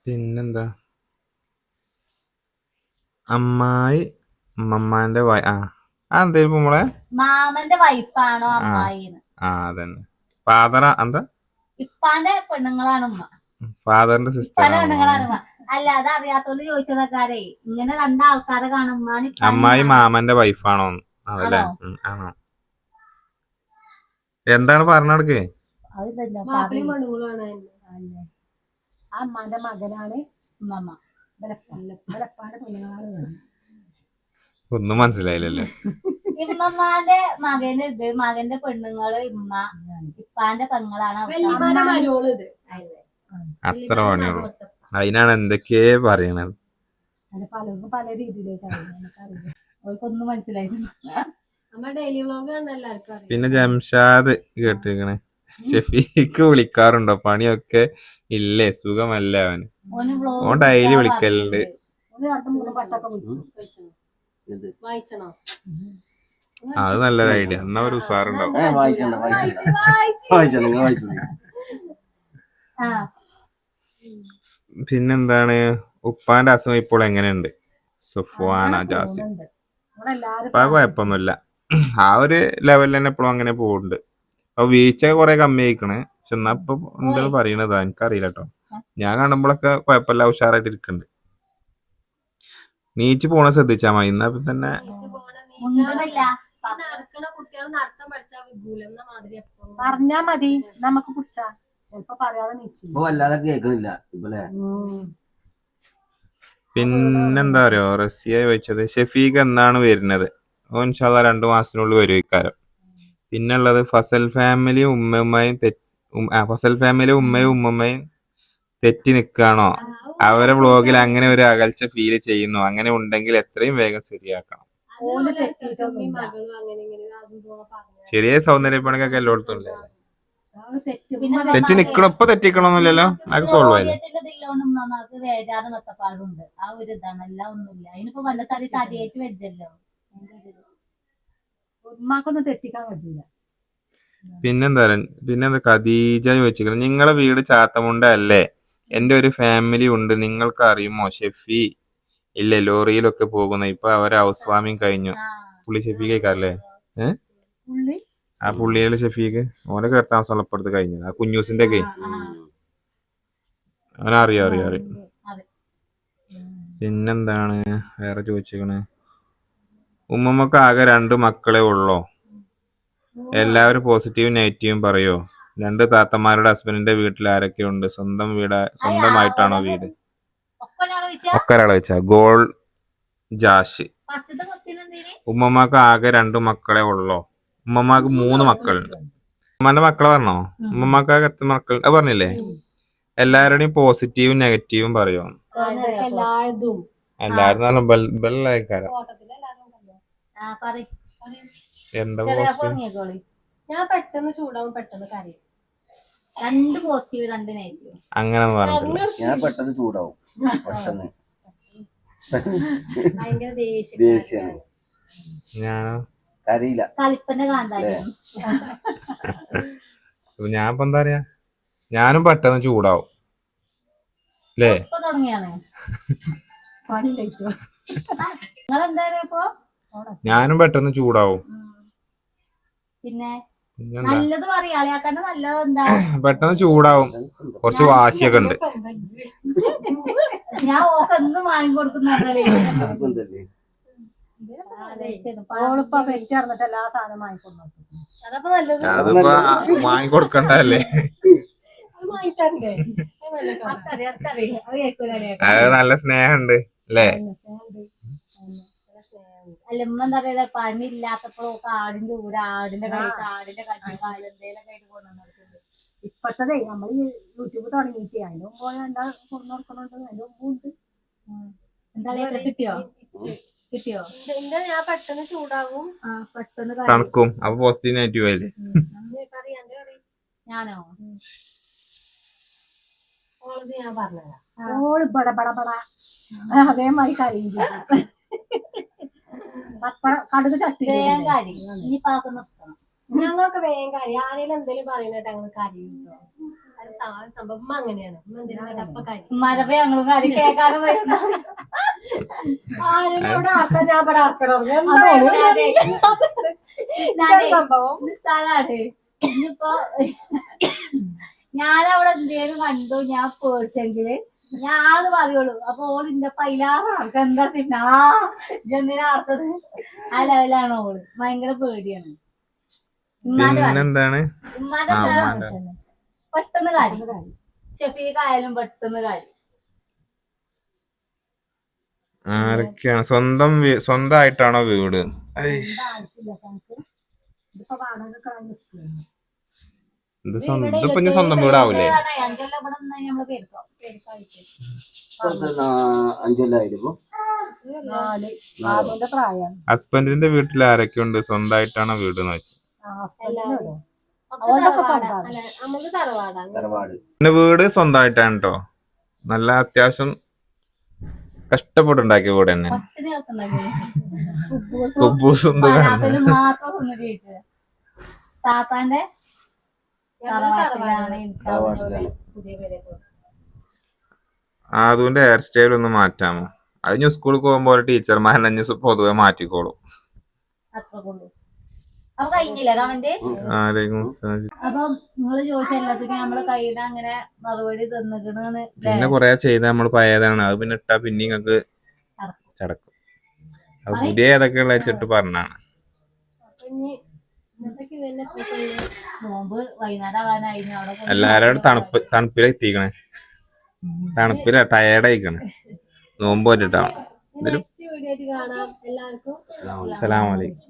പിന്നെന്താ അമ്മായി ഉമ്മമ്മാന്റെ എന്തേലും നമ്മളെ മാമന്റെ വൈഫാണോ അമ്മായിന്ന്? അതന്നെ. ഫാദർ എന്താ ഇപ്പാന്റെ പെണ്ണുങ്ങളാണ് ഉമ്മ. ഫാദറിന്റെ സിസ്റ്റർ പെണ്ണുങ്ങളാണ് ഉമ്മ. അല്ല അത് അറിയാത്തോണ്ട് ചോദിച്ചതക്കാരേ. ഇങ്ങനെ 2 ആൾക്കാരെ കാണും. അമ്മായി മാമന്റെ വൈഫാണോ? അതല്ലേ. ആണോ? എന്താണ് പറഞ്ഞെടുക്കേ? ആ അമ്മാന്റെ മകനാണ് ഉമ്മമ്മ. ഒന്നും മനസ്സിലായില്ലല്ലോ. ഇമ്മമാന്റെ മകന് ഇത് മകന്റെ പെണ്ണുങ്ങള് ഇമ്മ. ഇപ്പാന്റെ പെങ്ങളാണ് അത്ര പണിയുള്ളൂ. അതിനാണ് എന്തൊക്കെയേ പറയണത്. പലർക്കും പല രീതിയിലേക്കാണ്. ഒന്നും മനസ്സിലായില്ല. പിന്നെ ജംഷാദ് കേട്ടിരിക്കണേ ഷെഫീക്ക് വിളിക്കാറുണ്ടോ? പണിയൊക്കെ ഇല്ലേ? സുഖമല്ല അവന്? ഓൻ ഡെയിലി വിളിക്കലുണ്ട്. അത് നല്ലൊരു ഐഡിയ. എന്നാ ഒരു ഉസാറുണ്ടാവും. പിന്നെന്താണ് ഉപ്പാന്റെ അസുഖം ഇപ്പോൾ എങ്ങനെയുണ്ട്? സുഫ്വാന ജാസിം. ഉപ്പാ കുഴപ്പമൊന്നുമില്ല. ആ ഒരു ലെവലിൽ തന്നെ ഇപ്പോഴും അങ്ങനെ പോകുന്നുണ്ട്. അപ്പൊ വീഴ്ച കുറെ കമ്മി ആയിക്കണ്. പക്ഷെ എന്നാ ഇപ്പൊ എന്താന്ന് പറയണതാ എനിക്കറിയില്ല കേട്ടോ. ഞാൻ കാണുമ്പോഴൊക്കെ കുഴപ്പമില്ല, ഉഷാറായിട്ട് ഇരിക്കുന്നുണ്ട്. നീച്ച് പോണ ശ്രദ്ധിച്ചാ മതി. എന്നാ തന്നെ പറഞ്ഞാ മതി നമുക്ക് കുറിച്ചാ. ചിലപ്പോ പറയാതെ നീച്ചു വല്ലാതെ കേൾക്കണില്ല ഇപ്പല്ലേ. പിന്നെന്താ പറയോ റസിയ ചോദിച്ചത് ഷെഫീഖ് എന്നാണ് വരുന്നത്? ഓ ഇൻഷാ അല്ലാഹ് 2 മാസത്തിനുള്ളിൽ വരും ഇക്കാരം. പിന്നെ ഉള്ളത് ഫസൽ ഫാമിലി ഉമ്മയും ഉമ്മയും തെറ്റി നിൽക്കാണോ? അവരെ വ്ളോഗിൽ അങ്ങനെ ഒരു അകൽച്ച ഫീൽ ചെയ്യുന്നു. അങ്ങനെ ഉണ്ടെങ്കിൽ എത്രയും വേഗം ശരിയാക്കണം. ചെറിയ സൗന്ദര്യപ്പണിക്കൊക്കെ എല്ലായിടത്തും ഉണ്ട്. തെറ്റി നിക്കണം. ഇപ്പൊ തെറ്റിക്കണമെന്നില്ലല്ലോ. അത് സോൾവ് ആയില്ലേ? വേജാറുണ്ട്. ആ ഒരു ഇതാണ് എല്ലാം ഒന്നുമില്ല. അതിനിപ്പോ വല്ല തടിയേറ്റ് വെച്ചല്ലോ. ഉമ്മാക്കൊന്നും തെറ്റിക്കാൻ പറ്റില്ല. പിന്നെന്താ ഖദീജ ചോദിച്ചിരിക്കണം നിങ്ങളെ വീട് ചാത്തമുണ്ട അല്ലേ? എന്റെ ഒരു ഫാമിലി ഉണ്ട്, നിങ്ങൾക്ക് അറിയുമോ? ഷെഫി ഇല്ല, ലോറിയിലൊക്കെ പോകുന്നു. ഇപ്പൊ അവരെ ഹൗസ് വാമിങ് കഴിഞ്ഞു. പുള്ളി ഷെഫീഖല്ലേ? ആ പുള്ളിയിലെ ഷെഫീഖ് ഓനെ കേട്ടാമസം ഇപ്പുറത്ത് കഴിഞ്ഞത് ആ കുഞ്ഞൂസിന്റെ ഒക്കെ അവനറിയാം. പിന്നെന്താണ് വേറെ ചോദിച്ചേക്കണേ? ഉമ്മമ്മക്ക് ആകെ 2 മക്കളെ ഉള്ളോ? എല്ലാവരും പോസിറ്റീവും നെഗറ്റീവും പറയോ? 2 താത്തമാരുടെ ഹസ്ബൻഡിന്റെ വീട്ടിൽ ആരൊക്കെ ഉണ്ട്? സ്വന്തമായിട്ടാണോ വീട്? ഒക്കെ ഒരാളെ വെച്ചാ ഗോൾ ജാഷ്. ഉമ്മമ്മക്ക് ആകെ 2 മക്കളെ ഉള്ളോ? ഉമ്മമ്മക്ക് 3 മക്കളുണ്ട്. ഉമ്മന്റെ മക്കളെ പറഞ്ഞോ? ഉമ്മമ്മക്ക് ആകെ എത്ര മക്കൾ അത് പറഞ്ഞില്ലേ? എല്ലാവരുടെയും പോസിറ്റീവും നെഗറ്റീവും പറയോ? എല്ലാരും നല്ല ബെല്ലയക്കാരം. എന്താ പോസിറ്റീവ്? ഞാൻ പെട്ടെന്ന് ചൂടാവും, പെട്ടെന്ന് കരയും. 2 പോസിറ്റീവ് 2 നെഗറ്റീവ് അങ്ങനെ പറഞ്ഞിട്ടില്ല. ഞാൻ പെട്ടെന്ന് ചൂടാവും, പെട്ടെന്ന് ഭയങ്കര ദേഷ്യാണ്. ഞാനോ കരയില്ല. കളിപ്പന്നെ കാണ്ടായിരുന്നു. ഞാൻ ഇപ്പൊ എന്താ പറയാ, ഞാനും പെട്ടെന്ന് ചൂടാവും അല്ലേ? ഇപ്പൊ തുടങ്ങിയാണ് നിങ്ങളെന്തായാലും ഇപ്പൊ ഞാനും പെട്ടെന്ന് ചൂടാവും. പിന്നെ പിന്നെന്താ, നല്ലത് പറയാളിയാക്കാണ്ട് നല്ലത് എന്താ? പെട്ടെന്ന് ചൂടാവും. കുറച്ച് വാശിയൊക്കെ ഉണ്ട്. ഞാൻ ഓക്ക് എന്ത് വാങ്ങിക്കൊടുക്കുന്നല്ലേ? ഓളിപ്പോ പെറ്റ് നടന്നിട്ട് എല്ലാ സാധനം വാങ്ങിക്കൊണ്ടു. അതപ്പോ നല്ലത്. അതിപ്പോ വാങ്ങിക്കൊടുക്കണ്ടല്ലേ? അത് നല്ല സ്നേഹമുണ്ട് അല്ലേ? അല്ല ഉമ്മ എന്താ പറയാ, പണി ഇല്ലാത്തപ്പോഴൊക്കെ ആടിന്റെ ഊര് ആടിന്റെ കൈ ആടിന്റെ കഞ്ഞി കാല് എന്തേലൊക്കെ ആയിട്ട് കൊണ്ടുവന്നിട്ടുണ്ട്. ഇപ്പത്തതേ നമ്മള് യൂട്യൂബ് തുടങ്ങിയിട്ട് അതിന് മുമ്പ് എന്താ കൊണ്ടു നടക്കണുണ്ട്, അതിന് മുമ്പുണ്ട്. എന്താ കിട്ടിയോ? ഞാൻ പെട്ടെന്ന് ചൂടാവും, പെട്ടെന്ന് തണുക്കും. അപ്പൊ പോസിറ്റീവ് നെഗറ്റീവ് ആയില്ലേ? ഞാനോ ഓളത് ഞാൻ പറഞ്ഞതാ. ഓള് ബട അതേമാതിരി കരയും ചെയ്യും. കടുക് ചട്ടി വേഗം കാര്യം ഇനി പാക്ക് നിർത്തണം. ഞങ്ങളൊക്കെ വേഗം കാര്യം ആരെങ്കിലും എന്തെങ്കിലും പറയുന്നിട്ട് ഞങ്ങൾ കാര്യം സംഭവം അങ്ങനെയാണ്. അപ്പൊ കാര്യം മരവേ ഞങ്ങളും കാര്യം കേൾക്കാനും സംഭവം നിസ്സാരാണ്. ഇനിയിപ്പോ ഞാനവിടെ എന്തേലും കണ്ടു ഞാൻ പേടിച്ചെങ്കില് ഞാൻ പറയുള്ളൂ. അപ്പൊ ഓള് ഇന്റെ പൈലാർക്ക് എന്താ എന്തിനാ ആർത്തത്? ആ ലെവലാണ് ഓള്. ഭയങ്കര പേടിയാണ്. പിന്നെന്താണ്? ഉമ്മാന്റെ പെട്ടെന്ന് കാര്യം. ഷെഫീഖായാലും പെട്ടെന്ന് കാര്യം. ആരൊക്കെയാണ്? സ്വന്തമായിട്ടാണോ വീട്? ഇതിപ്പോ വാടക കളഞ്ഞു. ഇതിപ്പോ ഇനി സ്വന്തം വീടാവൂലേ? 5 പ്രായം. ഹസ്ബൻഡിന്റെ വീട്ടിൽ ആരൊക്കെയുണ്ട്? സ്വന്തമായിട്ടാണോ വീട് എന്ന് വെച്ചാൽ തറവാട്. എന്റെ വീട് സ്വന്തമായിട്ടാണ് കേട്ടോ. നല്ല അത്യാവശ്യം കഷ്ടപ്പെട്ടുണ്ടാക്കിയ വീട് തന്നെ. കുബൂസും താത്താന്റെ അതുകൊണ്ട് ഹെയർ സ്റ്റൈൽ ഒന്ന് മാറ്റാമോ? അത് സ്കൂളിൽ പോകുമ്പോൾ ടീച്ചർമാരെ പൊതുവെ മാറ്റിക്കോളും. അപ്പൊ കഴിഞ്ഞില്ല കമന്റ്. അപ്പൊ നിങ്ങള് ചോദിച്ച എല്ലാത്തിനും നമ്മള് കയ്യിൽ അങ്ങനെ മറുപടി തന്നിക്കണെന്ന്. പിന്നെ കൊറേ ചെയ്ത നമ്മള് പഴയതാണ്. അത് പിന്നെ ഇട്ടാ പിന്നെ നിങ്ങക്ക് ചടക്കും. അത് പുതിയ ഏതൊക്കെയുള്ള വെച്ചിട്ട് പറഞ്ഞാണ്. നോമ്പ് വൈകുന്നേരം ആവാനായി. എല്ലാരോടും തണുപ്പിലെത്തിക്കണേ. തണുപ്പില ടയേർഡായിക്കണേ. നോമ്പ് പറ്റിട്ടാണ്. നെക്സ്റ്റ് വീഡിയോ കാണാം. എല്ലാവർക്കും അസ്സലാമു അലൈക്കും.